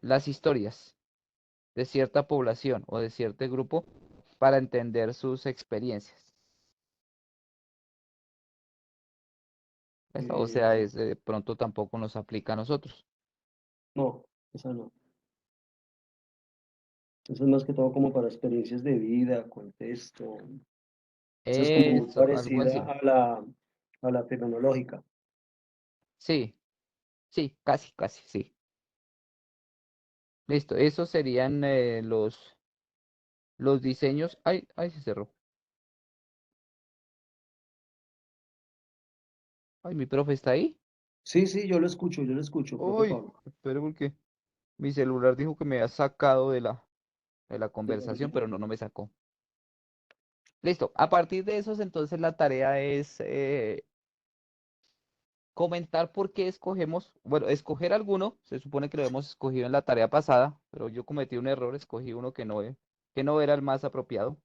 Las historias de cierta población o de cierto grupo para entender sus experiencias. O sea, de pronto tampoco nos aplica a nosotros. No, esa no. Eso es más que todo como para experiencias de vida, contexto. Esa es como muy Eso, algo parecida así. a la fenomenológica. Sí, sí, casi, casi, sí. Listo, esos serían los diseños. Ay, ay, se cerró. Ay, mi profe está ahí. Sí, yo lo escucho, profe Uy, Pablo. espero porque mi celular dijo que me había sacado de la De la conversación, pero llamada. no me sacó. Listo. A partir de esos, entonces la tarea es comentar por qué escogemos, bueno, escoger alguno. Se supone que lo hemos escogido en la tarea pasada, pero yo cometí un error, escogí uno que no era el más apropiado.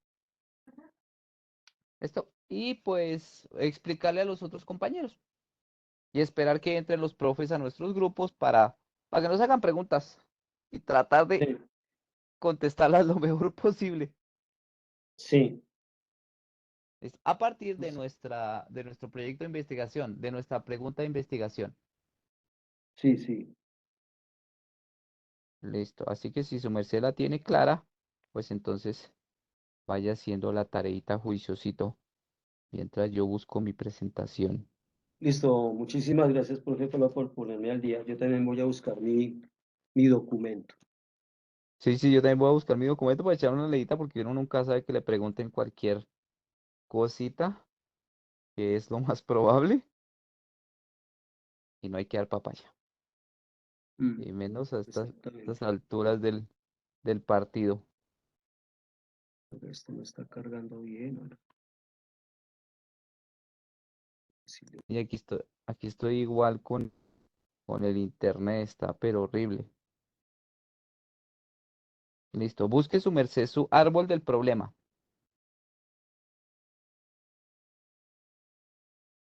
Esto. Y pues explicarle a los otros compañeros y esperar que entren los profes a nuestros grupos para que nos hagan preguntas y tratar de Sí, contestarlas lo mejor posible. sí, A partir de nuestro proyecto de investigación, de nuestra pregunta de investigación. sí. Listo. Así que si su merced la tiene clara, pues entonces vaya haciendo la tareita juiciosito mientras yo busco mi presentación. Listo, muchísimas gracias, profe, por ponerme al día. Yo también voy a buscar mi documento. Sí, sí, yo también voy a buscar mi documento para echar una leída porque uno nunca sabe que le pregunten cualquier cosita, que es lo más probable, y no hay que dar papaya. Mm, Y menos a estas exactamente. alturas del partido. Esto no está cargando bien. Ahora. Sí, Y aquí estoy igual con el internet, está pero horrible. Listo, busque su merced su árbol del problema.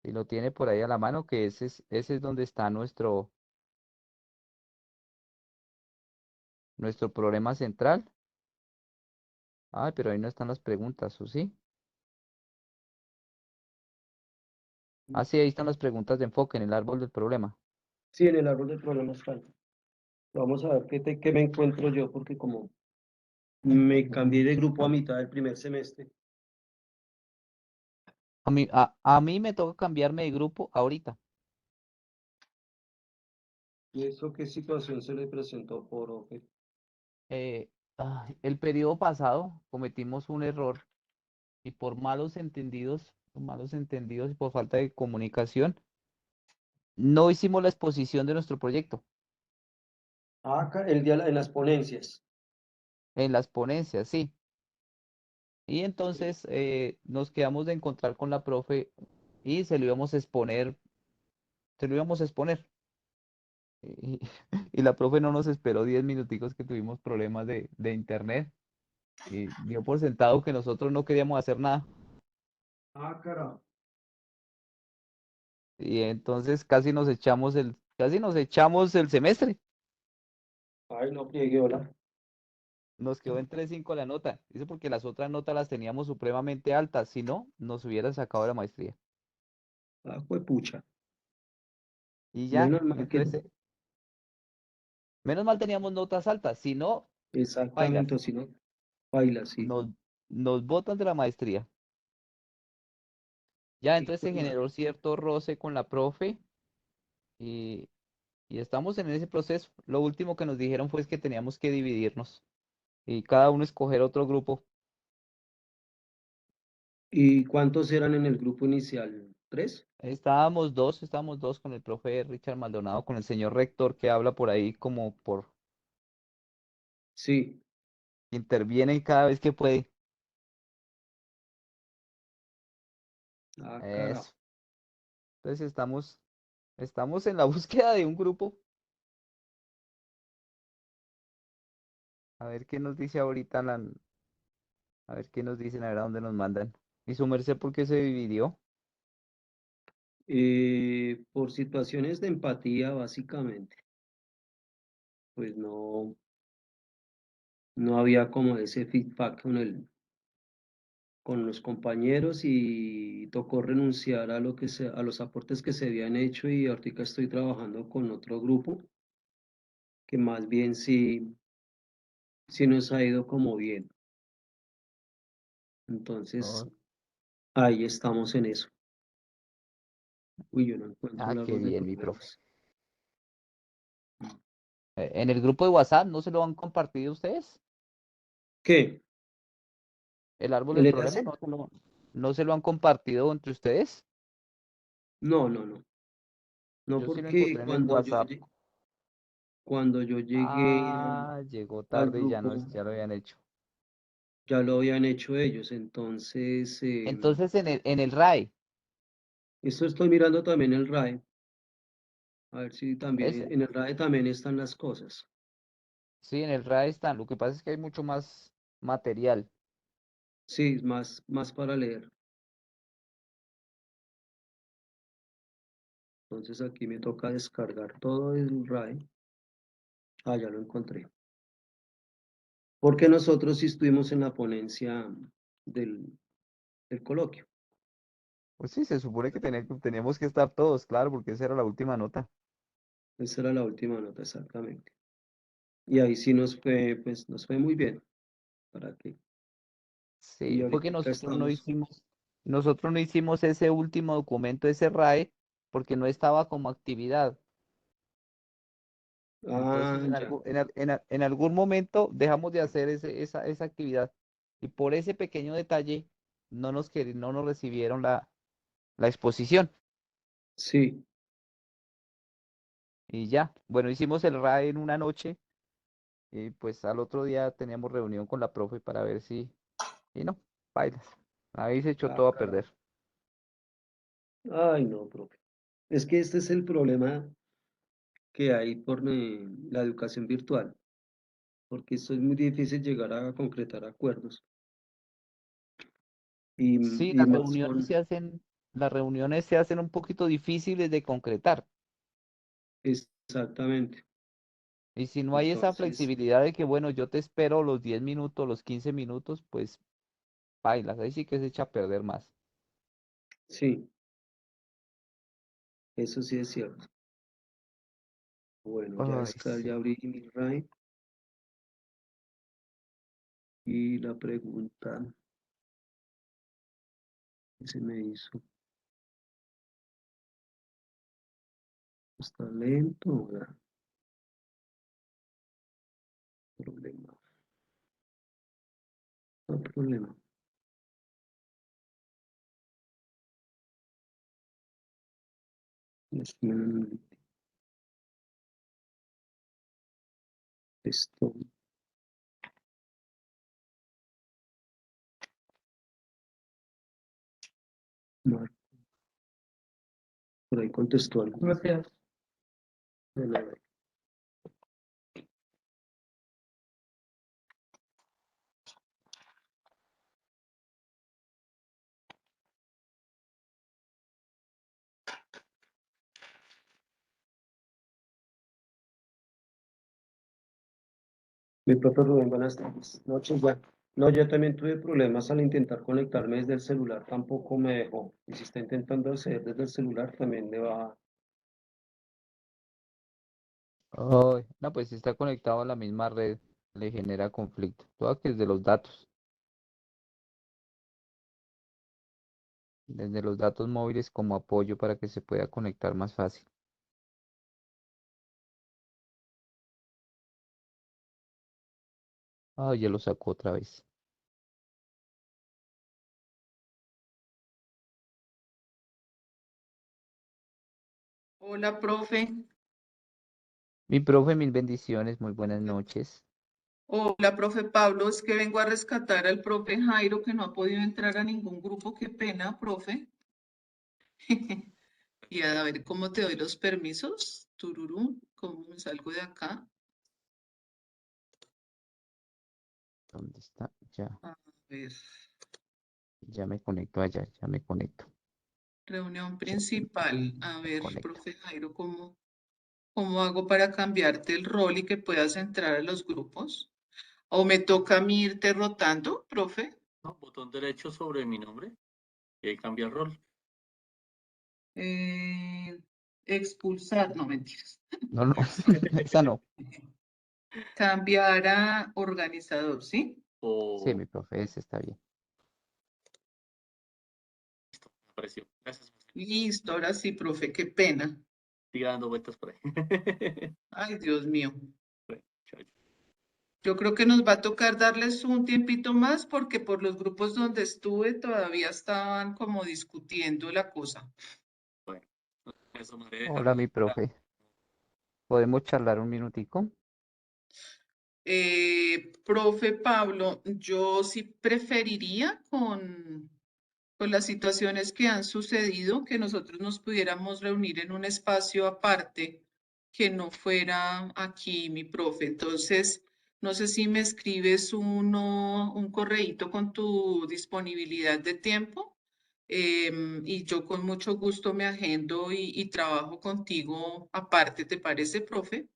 Si lo tiene por ahí a la mano, que ese es donde está nuestro problema central. Ay, pero ahí no están las preguntas, ¿o sí? Ah, sí, ahí están las preguntas de enfoque en el árbol del problema. Sí, en el árbol del problema está. Vamos a ver qué me encuentro yo, porque como me cambié de grupo a mitad del primer semestre. A mí me toca cambiarme de grupo ahorita. ¿Y eso qué situación se le presentó por OFE? El periodo pasado cometimos un error y por malos entendidos y por falta de comunicación, no hicimos la exposición de nuestro proyecto El día en las ponencias. en las ponencias, sí. Y entonces nos quedamos de encontrar con la profe y se lo íbamos a exponer, se lo íbamos a exponer. Y, y la profe no nos esperó 10 minuticos que tuvimos problemas de internet y dio por sentado que nosotros no queríamos hacer nada. Caramba. Y entonces casi nos echamos el semestre. Ay, no pliegue, hola. Nos quedó en 3,5 la nota. Eso porque las otras notas las teníamos supremamente altas. Si no, nos hubieran sacado de la maestría. Fue pucha. Y ya, Menos mal que, entonces, menos mal teníamos notas altas. Si no, bailas, exactamente, o si no, baila, sí. nos, nos botan de la maestría. Ya, entonces Hijo se de madre. generó cierto roce con la profe y, y estamos en ese proceso. Lo último que nos dijeron fue que teníamos que dividirnos y cada uno escoger otro grupo. ¿Y cuántos eran en el grupo inicial? ¿Tres? Estábamos dos con el profe Richard Maldonado, con el señor rector que habla por ahí como Sí. interviene cada vez que puede. Carajo. Eso. Entonces estamos en la búsqueda de un grupo. A ver qué nos dice ahorita a ver qué nos dicen, a ver a dónde nos mandan. ¿Y su merced por qué se dividió? Por situaciones de empatía, básicamente, pues no había como ese feedback con los compañeros y tocó renunciar a a los aportes que se habían hecho y ahorita estoy trabajando con otro grupo que más bien sí nos ha ido como bien. Entonces, Oh, ahí estamos en eso. Uy, yo no encuentro ah, el qué árbol de bien, mi profe. problemas. En el grupo de WhatsApp, ¿no se lo han compartido ustedes? ¿Qué? ¿El árbol ¿El del problema enlace? no se lo han compartido entre ustedes? No, no, no. No, Yo sí lo porque encontré en el WhatsApp. cuando yo llegué Ah, llegó al tarde y ya no grupo, ya lo habían hecho. ya lo habían hecho ellos. Entonces, Entonces en el RAE, esto estoy mirando también el RAE. A ver si también ese, en el RAE también están las cosas. sí, en el RAE están. Lo que pasa es que hay mucho más material. Sí, es más para leer. Entonces aquí me toca descargar todo el RAE. Ah, ya lo encontré. Porque nosotros sí estuvimos en la ponencia del coloquio. Pues sí, se supone que teníamos que estar todos, claro, porque esa era la última nota. Esa era la última nota, exactamente. Y ahí sí pues nos fue muy bien. ¿Para qué? Y Sí, fue que ahorita estamos. nosotros no hicimos ese último documento, ese RAE, porque no estaba como actividad. Entonces, Ah, ya. en algún momento dejamos de hacer esa actividad. Y por ese pequeño detalle no nos recibieron la exposición. Sí, Y ya, bueno, hicimos el RAE en una noche y pues al otro día teníamos reunión con la profe para ver si, y no, bailas. Ahí se echó ah, todo a carajo. perder. Ay, no, profe. Es que este es el problema que hay por la educación virtual, porque esto es muy difícil llegar a concretar acuerdos. Y, Sí, y más con, las reuniones se hacen un poquito difíciles de concretar. exactamente. Y si no hay esa Entonces, flexibilidad de que, bueno, yo te espero los 10 minutos, los 15 minutos, pues bailas. Ahí sí que se echa a perder más. sí, eso sí es cierto. Bueno, Ay, ya sí. abrí mi RAI y la pregunta que se me hizo. Está lento, ¿verdad? Problema, no problema. Mm, Esto, Marco, por ahí contestó algo. Gracias. De nada. Mi propio Rubén, buenas tardes. Noches ya. No, yo también tuve problemas al intentar conectarme desde el celular, tampoco me dejó. Y si está intentando acceder desde el celular, también le va. Ay, no, pues si está conectado a la misma red, le genera conflicto. Todo que desde los datos. Desde los datos móviles como apoyo para que se pueda conectar más fácil. Ay, ya lo sacó otra vez. Hola, profe. Mi profe, mil bendiciones, muy buenas noches. Hola, profe Pablo. Es que vengo a rescatar al profe Jairo que no ha podido entrar a ningún grupo. Qué pena, profe. Y a ver cómo te doy los permisos. Tururú, ¿cómo me salgo de acá? ¿Dónde está? Ya, A ver, ya me conecto allá, ya me conecto. reunión Ya principal. A me ver, conecto. profe Jairo, ¿cómo hago para cambiarte el rol y que puedas entrar a los grupos? ¿O me toca a mí irte rotando, profe? No, botón derecho sobre mi nombre y ahí cambia el rol. Eh, expulsar, no mentiras. No, no, esa no. Cambiar a organizador, ¿sí? Sí, O mi profe, ese está bien. listo, me apareció. Gracias. Listo, ahora sí, profe, qué pena. Siga dando vueltas por ahí. Ay, Dios mío. Yo creo que nos va a tocar darles un tiempito más porque por los grupos donde estuve todavía estaban como discutiendo la cosa. Bueno, me asomaré a Hola, mi profe. ¿Podemos charlar un minutico? Profe Pablo, yo sí preferiría con las situaciones que han sucedido, que nosotros nos pudiéramos reunir en un espacio aparte que no fuera aquí, mi profe. Entonces, no sé si me escribes un correíto con tu disponibilidad de tiempo y yo con mucho gusto me agendo y trabajo contigo aparte, ¿te parece, profe?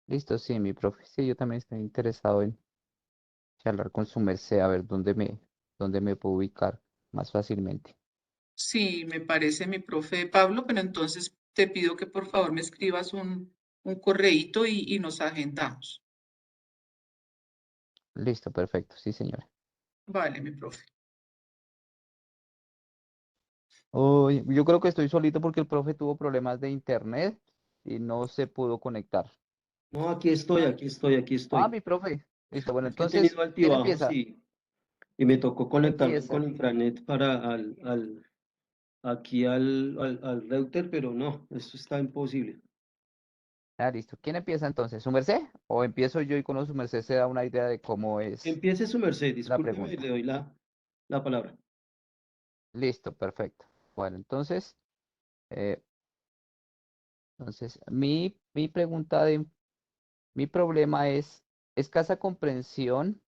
Listo, sí, mi profe. Sí, yo también estoy interesado en charlar con su merced a ver dónde me puedo ubicar más fácilmente. Sí, me parece mi profe Pablo, pero entonces te pido que por favor me escribas un correíto y nos agendamos. Listo, perfecto. Sí, señora. Vale, mi profe. Uy, yo creo que estoy solito porque el profe tuvo problemas de internet y no se pudo conectar. No, aquí estoy, aquí estoy, aquí Ah, estoy. mi profe. Listo, bueno, Es que he entonces, tenido ¿quién altibajos empieza? y me tocó ¿Quién conectarme empieza? con Intranet para aquí al router, pero no, esto está imposible. Ah, listo. ¿Quién empieza entonces? ¿Su merced? ¿O empiezo yo y con su merced se da una idea de cómo es Empiece su merced, la discúlpeme y le pregunta? doy la palabra. Listo, perfecto. Bueno, eh, entonces mi pregunta mi problema es escasa comprensión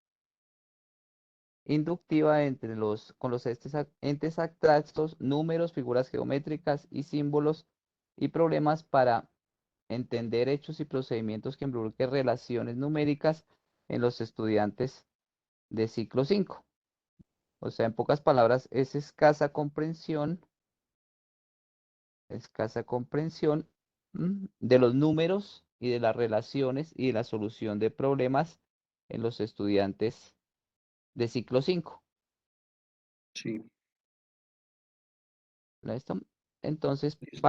inductiva con los entes abstractos, números, figuras geométricas y símbolos y problemas para entender hechos y procedimientos que involucren relaciones numéricas en los estudiantes de ciclo 5. O sea, en pocas palabras, es escasa comprensión de los números y de las relaciones y de la solución de problemas en los estudiantes de ciclo 5. Sí, ¿Listo? Entonces, listo.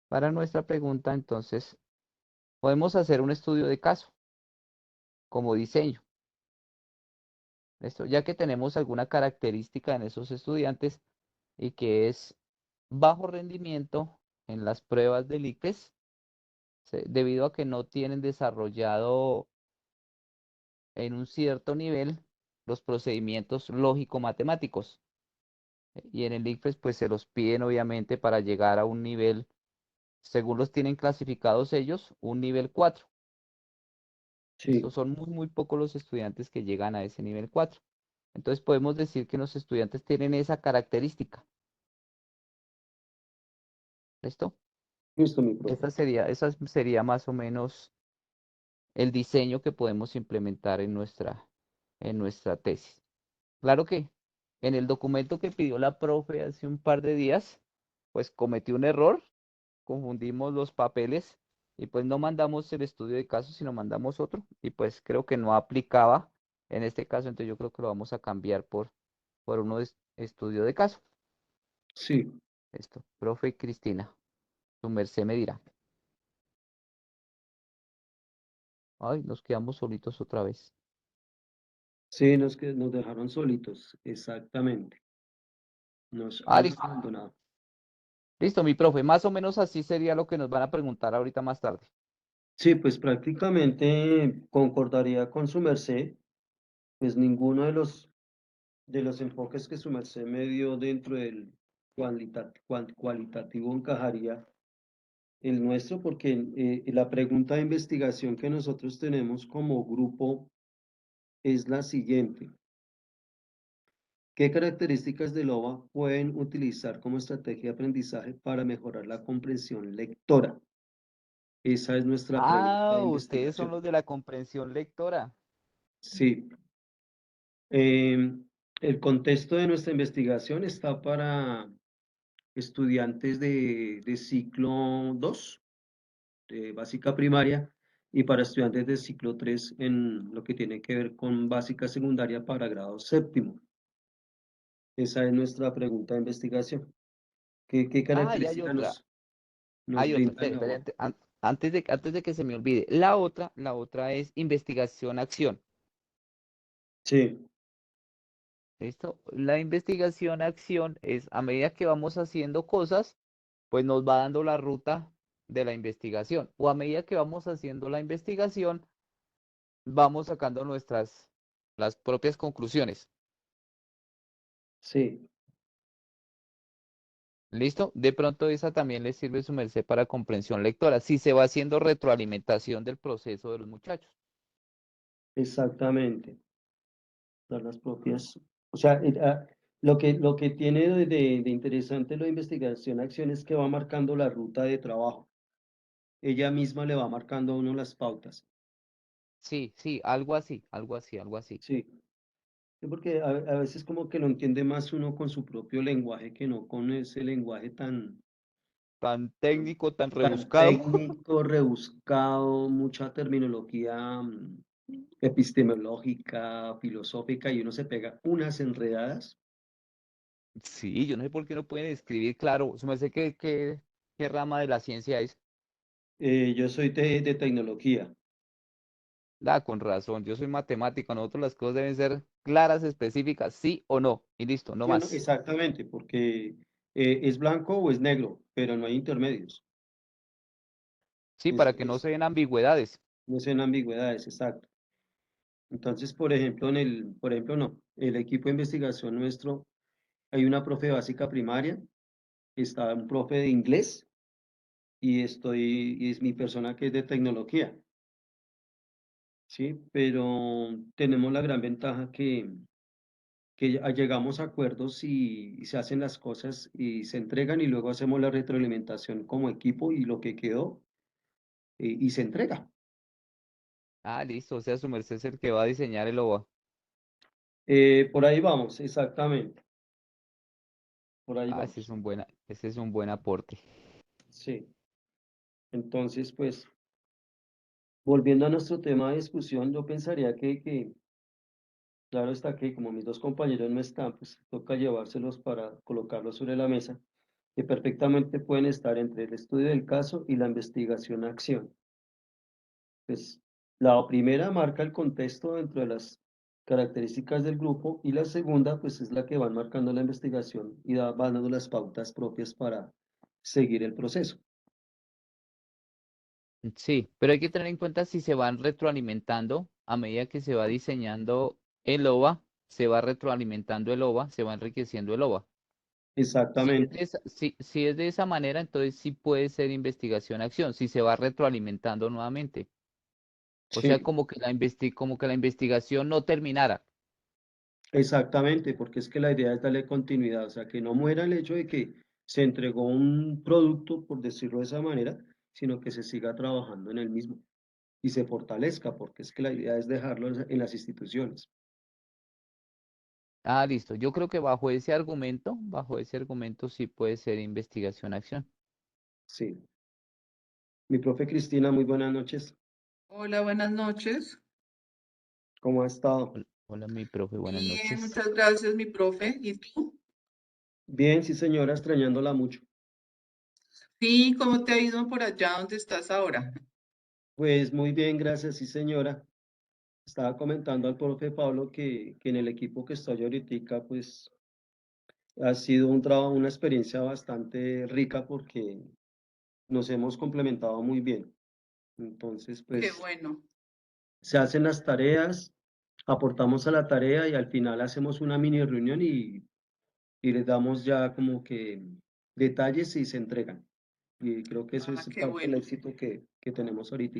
para nuestra pregunta, entonces, podemos hacer un estudio de caso como diseño. ¿Listo? Ya que tenemos alguna característica en esos estudiantes y que es bajo rendimiento en las pruebas del ICFES, debido a que no tienen desarrollado en un cierto nivel los procedimientos lógico-matemáticos. Y en el ICFES, pues se los piden obviamente para llegar a un nivel, según los tienen clasificados ellos, un nivel 4. Sí, Estos son muy pocos los estudiantes que llegan a ese nivel 4. Entonces podemos decir que los estudiantes tienen esa característica. ¿Listo? listo, mi profe. Esa sería más o menos el diseño que podemos implementar en nuestra tesis. Claro que en el documento que pidió la profe hace un par de días, pues cometí un error, confundimos los papeles y pues no mandamos el estudio de caso, sino mandamos otro y pues creo que no aplicaba en este caso, entonces yo creo que lo vamos a cambiar por uno de estudio de caso. Sí, Esto, profe Cristina, su merced me dirá. Ay, nos quedamos solitos otra vez. sí, nos dejaron solitos, exactamente. Nos Ah, han listo. abandonado. Listo, mi profe, más o menos así sería lo que nos van a preguntar ahorita más tarde. Sí, pues prácticamente concordaría con su merced, pues ninguno de los enfoques que su merced me dio dentro del cualitativo encajaría el nuestro, porque la pregunta de investigación que nosotros tenemos como grupo es la siguiente. ¿Qué características de LOA pueden utilizar como estrategia de aprendizaje para mejorar la comprensión lectora? Esa es nuestra pregunta Ah, de ustedes son investigación. los de la comprensión lectora. Sí. El contexto de nuestra investigación está para estudiantes de ciclo 2, de básica primaria, y para estudiantes de ciclo 3 en lo que tiene que ver con básica secundaria para grado séptimo. Esa es nuestra pregunta de investigación. ¿Qué Ah, y hay características otra. nos... nos Hay otra, brindan la hoja. antes de que se me olvide, la otra es investigación-acción. Sí, ¿Listo? La investigación-acción es a medida que vamos haciendo cosas, pues nos va dando la ruta de la investigación. O a medida que vamos haciendo la investigación, vamos sacando las propias conclusiones. sí, ¿Listo? De pronto esa también le sirve su merced para comprensión lectora, si se va haciendo retroalimentación del proceso de los muchachos. exactamente. Dar las propias, o sea, lo que tiene de interesante la investigación acción es que va marcando la ruta de trabajo. Ella misma le va marcando a uno las pautas. Sí, sí, algo así, algo así, algo así. Sí, sí, porque a veces como que lo entiende más uno con su propio lenguaje que no con ese lenguaje Tan técnico, tan tan rebuscado. técnico, rebuscado, mucha terminología epistemológica, filosófica, y uno se pega unas enredadas. Sí, yo no sé por qué no pueden escribir claro. Su merced, ¿qué rama de la ciencia es? Yo soy de tecnología. Con razón, yo soy matemático. Nosotros las cosas deben ser claras, específicas, sí o no. Y listo, no ¿Sí o no? más. Exactamente, porque es blanco o es negro, pero no hay intermedios. Sí, para que no se den ambigüedades. No sean ambigüedades, exacto. Entonces, por ejemplo, por ejemplo, no, el equipo de investigación nuestro, hay una profe básica primaria, está un profe de inglés y es mi persona que es de tecnología, ¿sí? Pero tenemos la gran ventaja que llegamos a acuerdos y se hacen las cosas y se entregan y luego hacemos la retroalimentación como equipo y lo que quedó y se entrega. Ah, listo. O sea, su merced es el que va a diseñar el OVA. Por ahí vamos, exactamente. Por ahí Ah, ese es vamos. un buen aporte. Sí. Entonces, pues, volviendo a nuestro tema de discusión, yo pensaría claro está que como mis dos compañeros no están, pues toca llevárselos para colocarlos sobre la mesa, que perfectamente pueden estar entre el estudio del caso y la investigación-acción. Pues, la primera marca el contexto dentro de las características del grupo y la segunda, pues, es la que van marcando la investigación y van dando las pautas propias para seguir el proceso. Sí, pero hay que tener en cuenta si se van retroalimentando a medida que se va diseñando el OVA, se va retroalimentando el OVA, se va enriqueciendo el OVA. Si es Exactamente. de esa manera, entonces sí puede ser investigación-acción, si se va retroalimentando nuevamente. O sea, Sí. como que la investigación no terminara. Exactamente, porque es que la idea es darle continuidad, o sea, que no muera el hecho de que se entregó un producto, por decirlo de esa manera, sino que se siga trabajando en el mismo y se fortalezca, porque es que la idea es dejarlo en las instituciones. Ah, listo. Yo creo que bajo ese argumento sí puede ser investigación-acción. Sí. Mi profe Cristina, muy buenas noches. Hola, buenas noches. ¿Cómo ha estado? Hola, hola, mi profe, buenas Bien, noches. muchas gracias, mi profe. ¿Y tú? Bien, sí, señora, extrañándola mucho. Sí, ¿cómo te ha ido por allá donde estás ahora? Pues muy bien, gracias, sí, señora. Estaba comentando al profe Pablo que en el equipo que estoy ahorita, pues ha sido un trabajo, una experiencia bastante rica porque nos hemos complementado muy bien. Entonces, Qué pues bueno. se hacen las tareas, aportamos a la tarea y al final hacemos una mini reunión y les damos ya como que detalles y se entregan. Y creo que eso Ah, es qué parte del bueno. éxito que tenemos ahorita.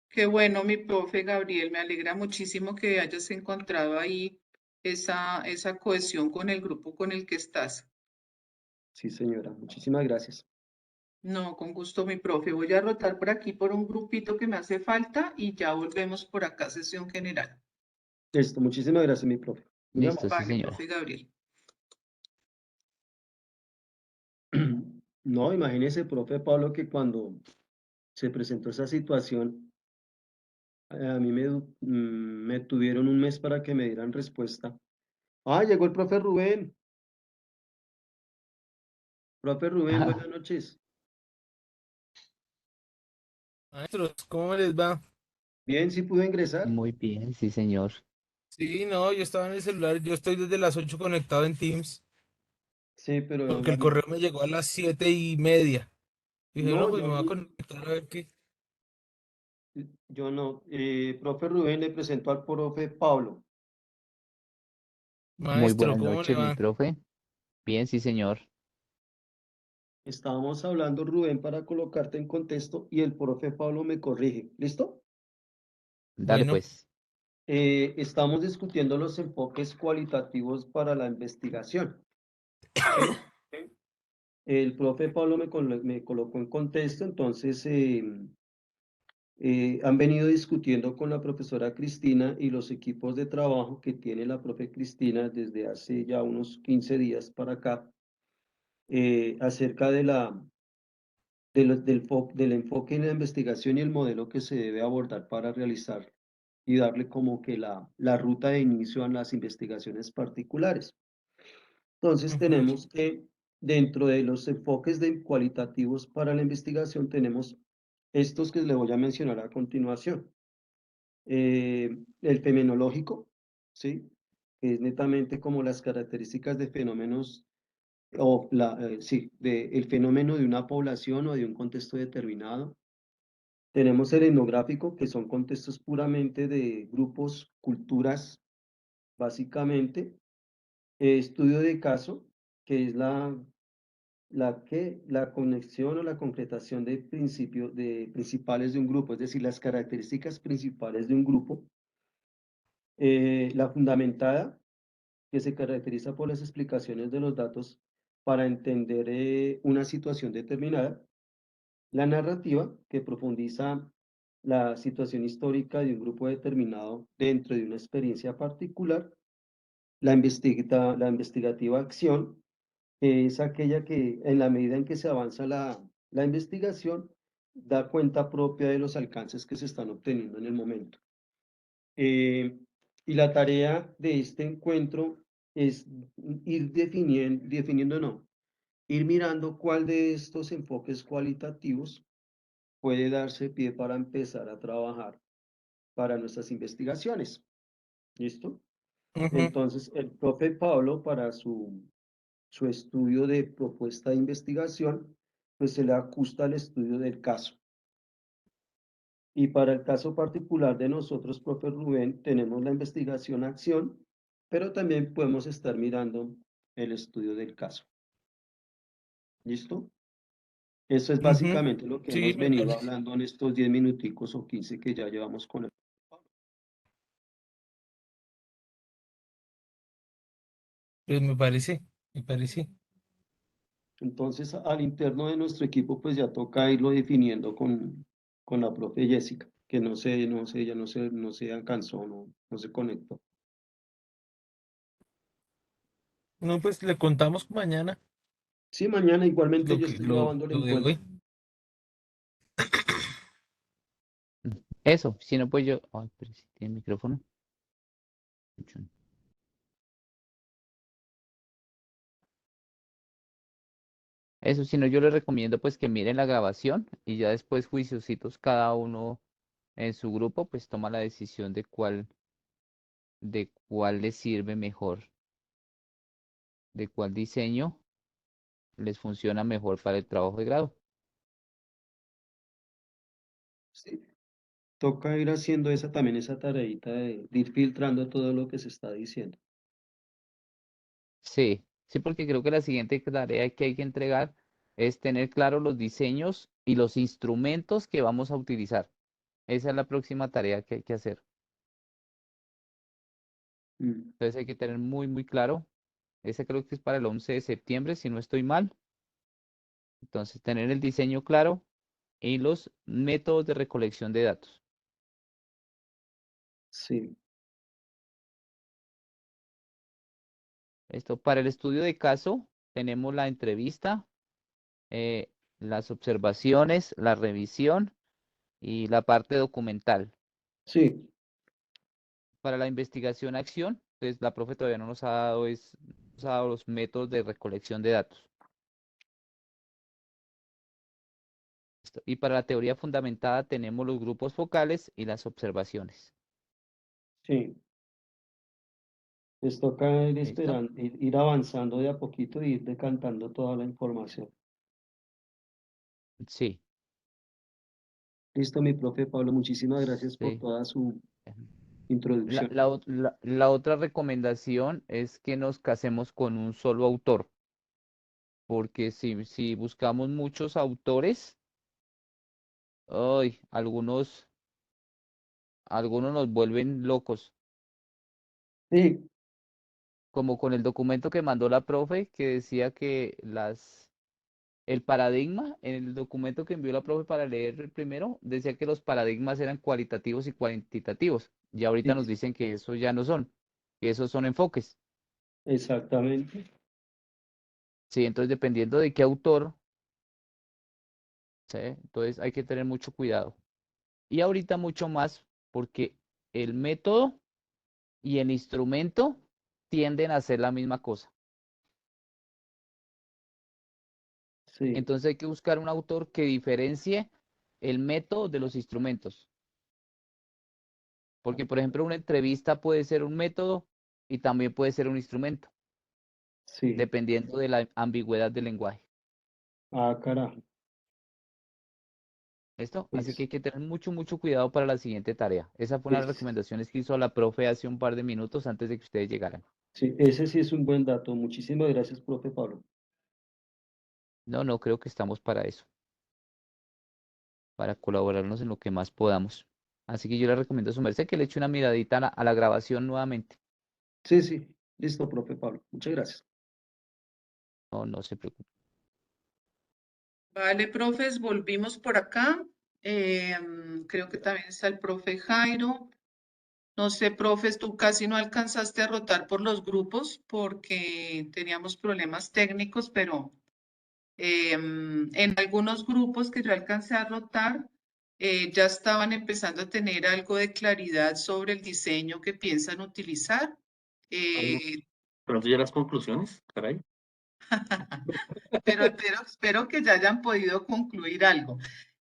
Qué bueno, mi profe Gabriel. Me alegra muchísimo que hayas encontrado ahí esa cohesión con el grupo con el que estás. Sí, señora, muchísimas gracias. No, con gusto, mi profe. Voy a rotar por aquí por un grupito que me hace falta y ya volvemos por acá, sesión general. Listo, muchísimas gracias, mi profe. Muy Listo, amable. sí, Vale, señora. profe Gabriel. No, imagínese, profe Pablo, que cuando se presentó esa situación, a mí me tuvieron un mes para que me dieran respuesta. Ah, llegó el profe Rubén. Profe Rubén, buenas noches. Maestros, ¿cómo les va? Bien, sí pude ingresar. Muy bien, sí, señor. Sí, no, yo estaba en el celular, yo estoy desde las 8 conectado en Teams, Sí, pero porque el David, correo me llegó a las 7:30. Dije, no, no, pues me voy a conectar a ver qué. yo no. Profe Rubén, le presento al profe Pablo. Muy Maestro, buenas ¿cómo le noches, mi va? profe. Bien, sí, señor. Estábamos hablando, Rubén, para colocarte en contexto y el profe Pablo me corrige. ¿Listo? Dale Bueno, pues. Estamos discutiendo los enfoques cualitativos para la investigación. ¿Sí? El profe Pablo me colocó en contexto, entonces han venido discutiendo con la profesora Cristina y los equipos de trabajo que tiene la profe Cristina desde hace ya unos 15 días para acá, acerca del enfoque en la investigación y el modelo que se debe abordar para realizar y darle como que la ruta de inicio a las investigaciones particulares. Entonces ujú, tenemos que dentro de los enfoques cualitativos para la investigación tenemos estos que les voy a mencionar a continuación. El fenomenológico, ¿sí? Que es netamente como las características de fenómenos sí, el fenómeno de una población o de un contexto determinado. Tenemos el etnográfico, que son contextos puramente de grupos, culturas, básicamente. Estudio de caso, que es la conexión o la concretación de principios principales de un grupo, es decir, las características principales de un grupo. La fundamentada, que se caracteriza por las explicaciones de los datos para entender una situación determinada. La narrativa, que profundiza la situación histórica de un grupo determinado dentro de una experiencia particular. La investigativa acción, que es aquella que en la medida en que se avanza la investigación, da cuenta propia de los alcances que se están obteniendo en el momento. Y la tarea de este encuentro es ir definiendo no, ir mirando cuál de estos enfoques cualitativos puede darse pie para empezar a trabajar para nuestras investigaciones. ¿Listo? ujú. Entonces, el profe Pablo, para su estudio de propuesta de investigación, pues se le ajusta al estudio del caso. Y para el caso particular de nosotros, profe Rubén, tenemos la investigación-acción, pero también podemos estar mirando el estudio del caso. ¿Listo? Eso es Ujú. básicamente lo que Sí, hemos me venido parece. hablando en estos 10 minuticos o 15 que ya llevamos con el... Pues me parece, me parece. Entonces, al interno de nuestro equipo, pues ya toca irlo definiendo con la profe Jessica, que ella no se alcanzó, no se conectó. No, pues le contamos mañana Sí, mañana igualmente lo yo que, estoy grabando el lo de encuentro. hoy. Eso, si no, pues yo. Ay, pero si tiene micrófono. Eso, si no, yo les recomiendo pues que miren la grabación y ya después juiciositos cada uno en su grupo, pues toma la decisión de cuál les sirve mejor, de cuál diseño les funciona mejor para el trabajo de grado. Sí, toca ir haciendo también esa tareita de ir filtrando todo lo que se está diciendo. Sí, sí, porque creo que la siguiente tarea que hay que entregar es tener claro los diseños y los instrumentos que vamos a utilizar. Esa es la próxima tarea que hay que hacer. Mm, Entonces hay que tener muy, muy claro. Ese creo que es para el 11 de septiembre, si no estoy mal. Entonces, tener el diseño claro y los métodos de recolección de datos. sí, Esto para el estudio de caso, tenemos la entrevista, eh, las observaciones, la revisión y la parte documental. sí, Para la investigación acción, pues la profe todavía no nos ha dado los métodos de recolección de datos. Listo. Y para la teoría fundamentada tenemos los grupos focales y las observaciones. Sí, les toca ir ¿Listo? esperando, ir avanzando de a poquito y ir decantando toda la información. Sí, Listo, mi profe Pablo, muchísimas gracias por sí. toda su La, introducción. la otra recomendación es que nos casemos con un solo autor, porque si buscamos muchos autores, ay, algunos nos vuelven locos, Sí, como con el documento que mandó la profe que decía que el paradigma, en el documento que envió la profe para leer el primero, decía que los paradigmas eran cualitativos y cuantitativos, y ahorita nos sí, dicen que eso ya no son, que esos son enfoques. exactamente. Sí, entonces dependiendo de qué autor, ¿sí? Entonces hay que tener mucho cuidado. Y ahorita mucho más porque el método y el instrumento tienden a ser la misma cosa. Sí, Entonces hay que buscar un autor que diferencie el método de los instrumentos. Porque, por ejemplo, una entrevista puede ser un método y también puede ser un instrumento, sí. dependiendo de la ambigüedad del lenguaje. Ah, carajo. ¿Listo? Así que Listo, hay que tener mucho cuidado para la siguiente tarea. Esa fue una de las listo. recomendaciones que hizo la profe hace un par de minutos antes de que ustedes llegaran. Sí, ese sí es un buen dato. Muchísimas gracias, profe Pablo. No, no creo que estamos para eso, para colaborarnos en lo que más podamos. Así que yo le recomiendo a su merced que le eche una miradita a la grabación nuevamente. Sí, sí, listo, profe Pablo. Muchas gracias. No, no se preocupe. Vale, profes, volvimos por acá. Creo que también está el profe Jairo. No sé, profes, tú casi no alcanzaste a rotar por los grupos porque teníamos problemas técnicos, pero en algunos grupos que yo alcancé a rotar, ya estaban empezando a tener algo de claridad sobre el diseño que piensan utilizar. Pero ya las conclusiones, caray. Pero espero que ya hayan podido concluir algo.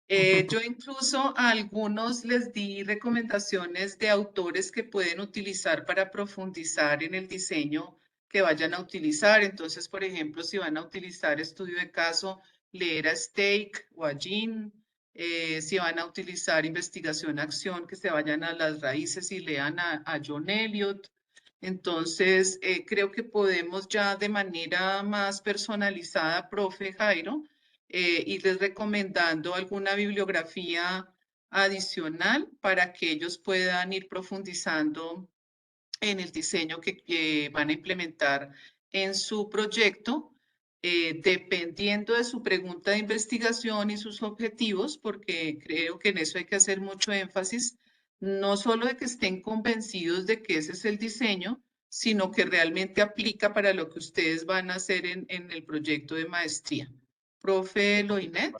Yo incluso a algunos les di recomendaciones de autores que pueden utilizar para profundizar en el diseño que vayan a utilizar. Entonces, por ejemplo, si van a utilizar estudio de caso, leer a Stake o a Jean. Si van a utilizar investigación-acción, que se vayan a las raíces y lean a John Elliott. Entonces, creo que podemos ya de manera más personalizada, profe Jairo, irles recomendando alguna bibliografía adicional para que ellos puedan ir profundizando en el diseño que van a implementar en su proyecto, dependiendo de su pregunta de investigación y sus objetivos, porque creo que en eso hay que hacer mucho énfasis, no solo de que estén convencidos de que ese es el diseño, sino que realmente aplica para lo que ustedes van a hacer en el proyecto de maestría. Profe Loinet.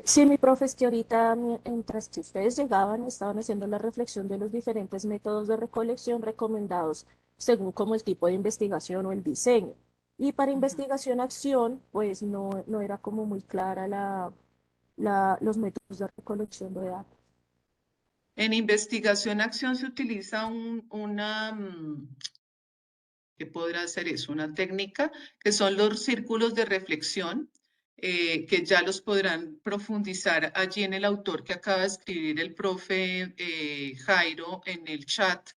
Sí, mi profe, es que ahorita, mientras que ustedes llegaban, estaban haciendo la reflexión de los diferentes métodos de recolección recomendados según como el tipo de investigación o el diseño. Y para investigación-acción, pues no era como muy clara los métodos de recolección de datos. En investigación-acción se utiliza ¿qué podrá ser eso? Una técnica que son los círculos de reflexión, que ya los podrán profundizar allí en el autor que acaba de escribir el profe Jairo en el chat.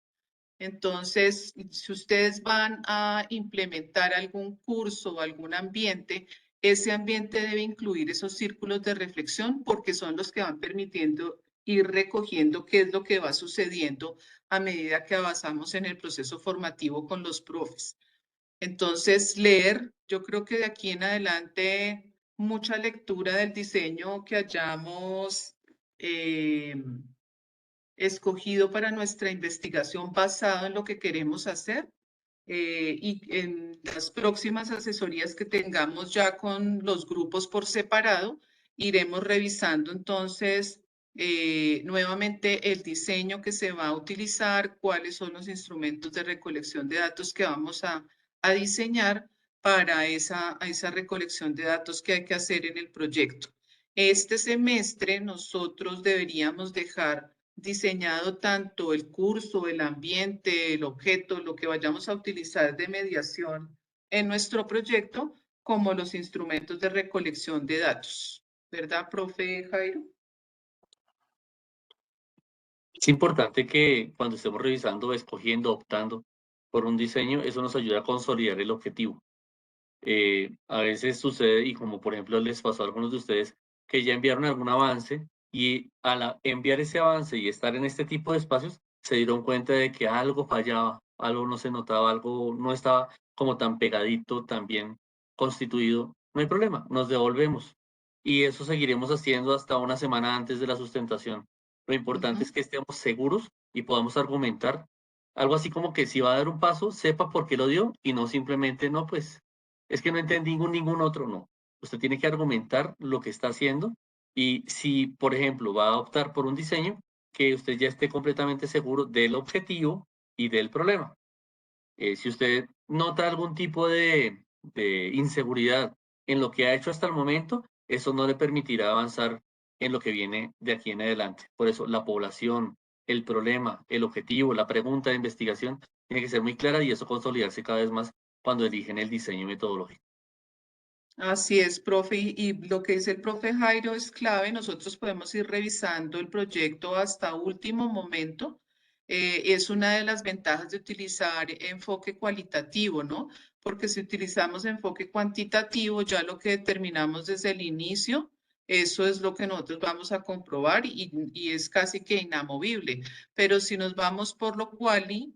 Entonces, si ustedes van a implementar algún curso o algún ambiente, ese ambiente debe incluir esos círculos de reflexión porque son los que van permitiendo ir recogiendo qué es lo que va sucediendo a medida que avanzamos en el proceso formativo con los profes. Entonces, leer, yo creo que de aquí en adelante, mucha lectura del diseño que hayamos escogido para nuestra investigación basado en lo que queremos hacer. Y en las próximas asesorías que tengamos ya con los grupos por separado, iremos revisando entonces nuevamente el diseño que se va a utilizar, cuáles son los instrumentos de recolección de datos que vamos a diseñar para esa recolección de datos que hay que hacer en el proyecto. Este semestre nosotros deberíamos dejar diseñado tanto el curso, el ambiente, el objeto, lo que vayamos a utilizar de mediación en nuestro proyecto, como los instrumentos de recolección de datos. ¿Verdad, profe Jairo? Es importante que cuando estemos revisando, escogiendo, optando por un diseño, eso nos ayuda a consolidar el objetivo. A veces sucede, y como por ejemplo les pasó a algunos de ustedes, que ya enviaron algún avance y al enviar ese avance y estar en este tipo de espacios, se dieron cuenta de que algo fallaba, algo no se notaba, algo no estaba como tan pegadito, tan bien constituido. No hay problema, nos devolvemos. Y eso seguiremos haciendo hasta una semana antes de la sustentación. Lo importante es que estemos seguros y podamos argumentar algo así como que si va a dar un paso, sepa por qué lo dio y no simplemente, no, pues es que no entendí ningún otro, no. Usted tiene que argumentar lo que está haciendo y si, por ejemplo, va a optar por un diseño, que usted ya esté completamente seguro del objetivo y del problema. Si usted nota algún tipo de inseguridad en lo que ha hecho hasta el momento, eso no le permitirá avanzar en lo que viene de aquí en adelante. Por eso, la población, el problema, el objetivo, la pregunta de investigación tiene que ser muy clara y eso consolidarse cada vez más cuando eligen el diseño metodológico. Así es, profe, y lo que dice el profe Jairo es clave. Nosotros podemos ir revisando el proyecto hasta último momento. Es una de las ventajas de utilizar enfoque cualitativo, ¿no? Porque si utilizamos enfoque cuantitativo, ya lo que determinamos desde el inicio, eso es lo que nosotros vamos a comprobar y es casi que inamovible. Pero si nos vamos por lo quali,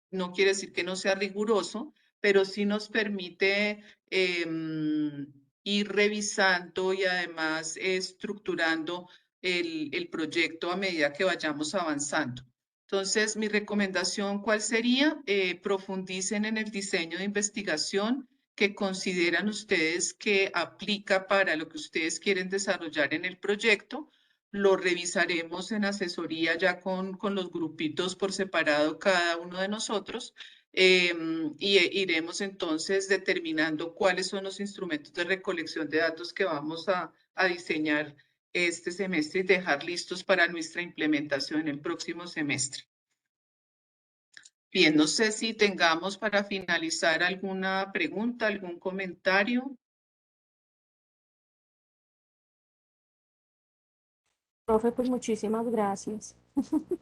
no quiere decir que no sea riguroso, pero sí nos permite ir revisando y además estructurando el proyecto a medida que vayamos avanzando. Entonces, mi recomendación, ¿cuál sería? Profundicen en el diseño de investigación que consideran ustedes que aplica para lo que ustedes quieren desarrollar en el proyecto. Lo revisaremos en asesoría ya con los grupitos por separado cada uno de nosotros y iremos entonces determinando cuáles son los instrumentos de recolección de datos que vamos a diseñar este semestre y dejar listos para nuestra implementación el próximo semestre. Bien, no sé si tengamos para finalizar alguna pregunta, algún comentario. Profe, pues muchísimas gracias.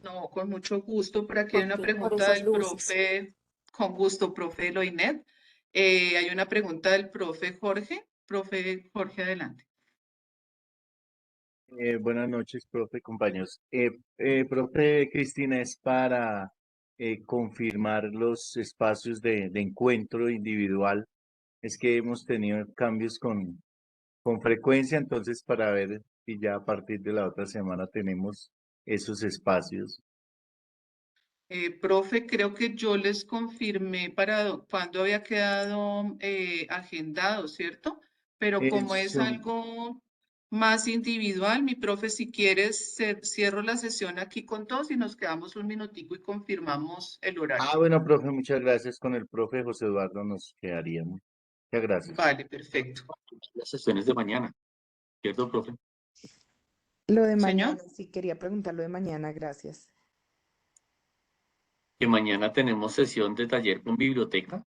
No, con mucho gusto. Por aquí hay una Por pregunta esas del luces. profe, con gusto, profe Loinet. Hay una pregunta del profe Jorge. Profe Jorge, adelante. Buenas noches, profe, compañeros. Profe Cristina, es para confirmar los espacios de encuentro individual. Es que hemos tenido cambios con frecuencia, entonces para ver si ya a partir de la otra semana tenemos esos espacios. Profe, creo que yo les confirmé para cuándo había quedado agendado, ¿cierto? Pero como es Eso. algo más individual, mi profe, si quieres, cierro la sesión aquí con todos y nos quedamos un minutico y confirmamos el horario. Bueno, profe, muchas gracias. Con el profe José Eduardo nos quedaríamos. Muchas gracias. Vale, perfecto. Las sesiones de mañana, ¿cierto, profe? Lo de Señor. mañana, sí, quería preguntar lo de mañana, gracias. Que mañana tenemos sesión de taller con biblioteca.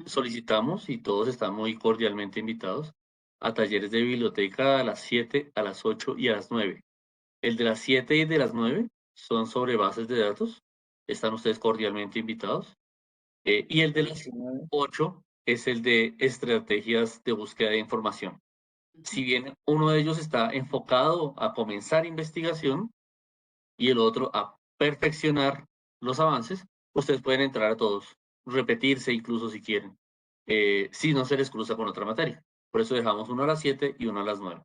Solicitamos y todos están muy cordialmente invitados a talleres de biblioteca a las 7, a las 8 y a las 9. El de las 7 y de las 9 son sobre bases de datos. Están ustedes cordialmente invitados. Y el de las 8 es el de estrategias de búsqueda de información. Si bien uno de ellos está enfocado a comenzar investigación y el otro a perfeccionar los avances, ustedes pueden entrar a todos, repetirse incluso si quieren, si no se les cruza con otra materia. Por eso dejamos uno a las 7 y uno a las 9.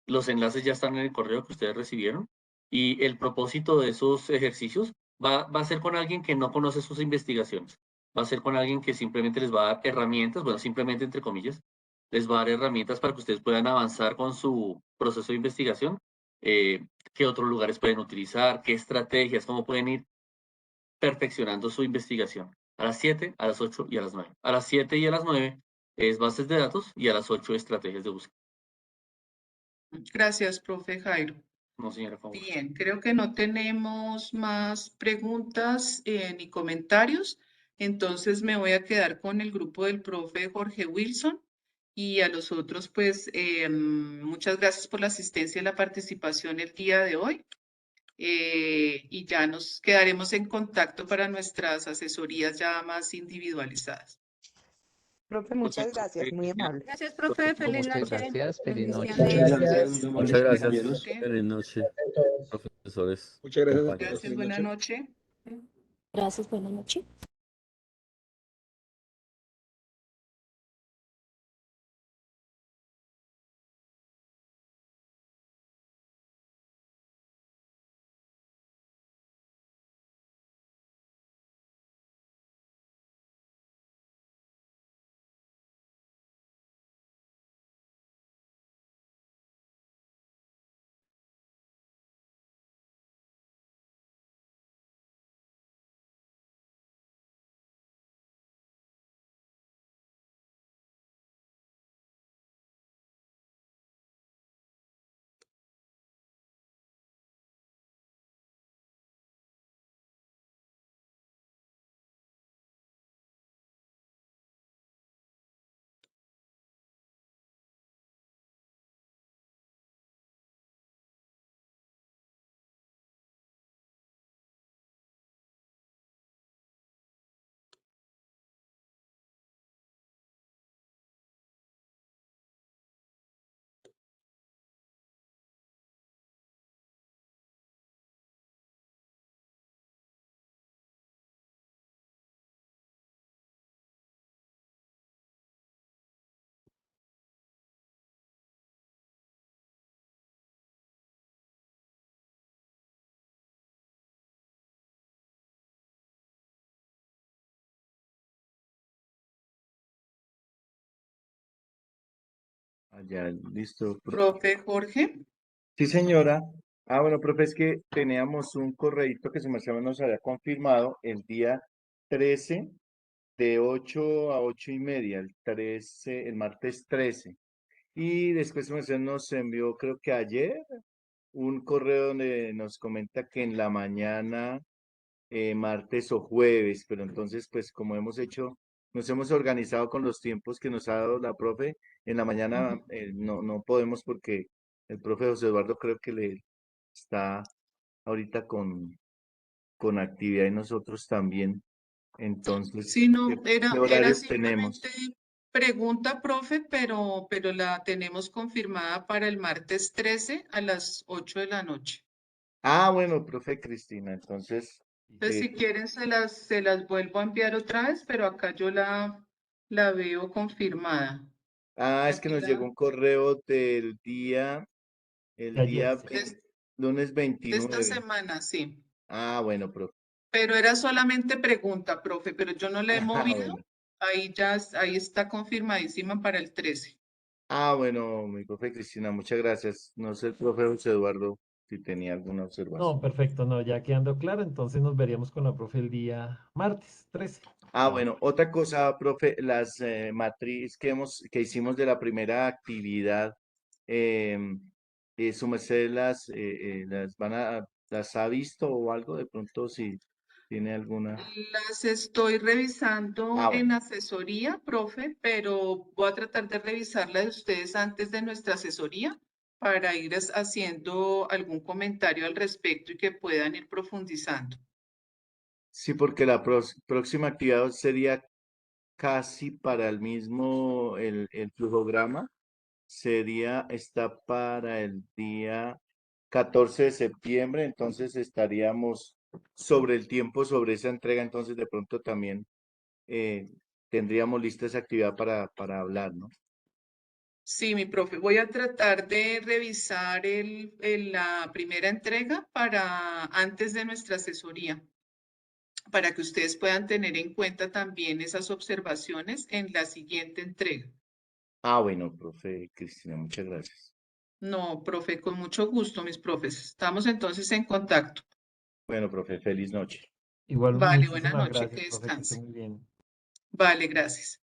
Los enlaces ya están en el correo que ustedes recibieron y el propósito de esos ejercicios va a ser con alguien que no conoce sus investigaciones. Va a ser con alguien que simplemente les va a dar herramientas, bueno, simplemente entre comillas, les va a dar herramientas para que ustedes puedan avanzar con su proceso de investigación, qué otros lugares pueden utilizar, qué estrategias, cómo pueden ir perfeccionando su investigación. A las 7, a las 8 y a las 9. A las 7 y a las 9 es bases de datos y a las 8 estrategias de búsqueda. Gracias, profe Jairo. No, señora, por favor. Bien, creo que no tenemos más preguntas ni comentarios. Entonces me voy a quedar con el grupo del profe Jorge Wilson y a los otros, pues, muchas gracias por la asistencia y la participación el día de hoy. Y ya nos quedaremos en contacto para nuestras asesorías ya más individualizadas. Profe, muchas gracias, muy amable. Gracias, profe. Feliz Muchas noche. gracias, feliz noche. Bendiciones. Gracias. Muchas gracias. Igualmente. Feliz noche, profesores, Muchas gracias. compañeros. Gracias, buena noche. Gracias, buenas noches. Ya, listo. Profe Jorge. Sí, señora. Ah, bueno, profe, es que teníamos un correíto que se nos había confirmado el día 13 de 8 a 8:30, el martes 13. Y después se nos envió, creo que ayer, un correo donde nos comenta que en la mañana, martes o jueves, pero entonces, pues como nos hemos organizado con los tiempos que nos ha dado la profe, en la mañana no podemos porque el profe José Eduardo creo que le está ahorita con actividad y nosotros también. Entonces, Sí, no, ¿qué era horarios tenemos? simplemente pregunta, profe, pero la tenemos confirmada para el martes 13 a las 8 de la noche. Ah, bueno, profe Cristina, entonces, Entonces, si quieren, se las vuelvo a enviar otra vez, pero acá yo la veo confirmada. es que nos llegó un correo del día, lunes De esta 29. semana, sí. Ah, bueno, profe. Pero era solamente pregunta, profe, pero yo no la he movido. Bueno. Ahí está confirmadísima para el 13. Ah, bueno, mi profe Cristina, muchas gracias. No sé el profe José Eduardo si tenía alguna observación. No, perfecto, no, ya quedando claro, entonces nos veríamos con la profe el día martes 13. Ah, bueno, otra cosa, profe, las matriz que hicimos de la primera actividad, su merced las ha visto o algo de pronto si tiene alguna. Las estoy revisando Ah, bueno. en asesoría, profe, pero voy a tratar de revisarla de ustedes antes de nuestra asesoría para ir haciendo algún comentario al respecto y que puedan ir profundizando. Sí, porque la próxima actividad sería casi para el mismo, el flujograma está para el día 14 de septiembre, entonces estaríamos sobre el tiempo, sobre esa entrega, entonces de pronto también tendríamos lista esa actividad para hablar, ¿no? Sí, mi profe, voy a tratar de revisar la primera entrega para antes de nuestra asesoría, para que ustedes puedan tener en cuenta también esas observaciones en la siguiente entrega. Ah, bueno, profe Cristina, muchas gracias. No, profe, con mucho gusto, mis profes. Estamos entonces en contacto. Bueno, profe, feliz noche. Igual Vale, muchísimas buena noche, gracias, que profe, que esté descanse. muy bien. Vale, gracias.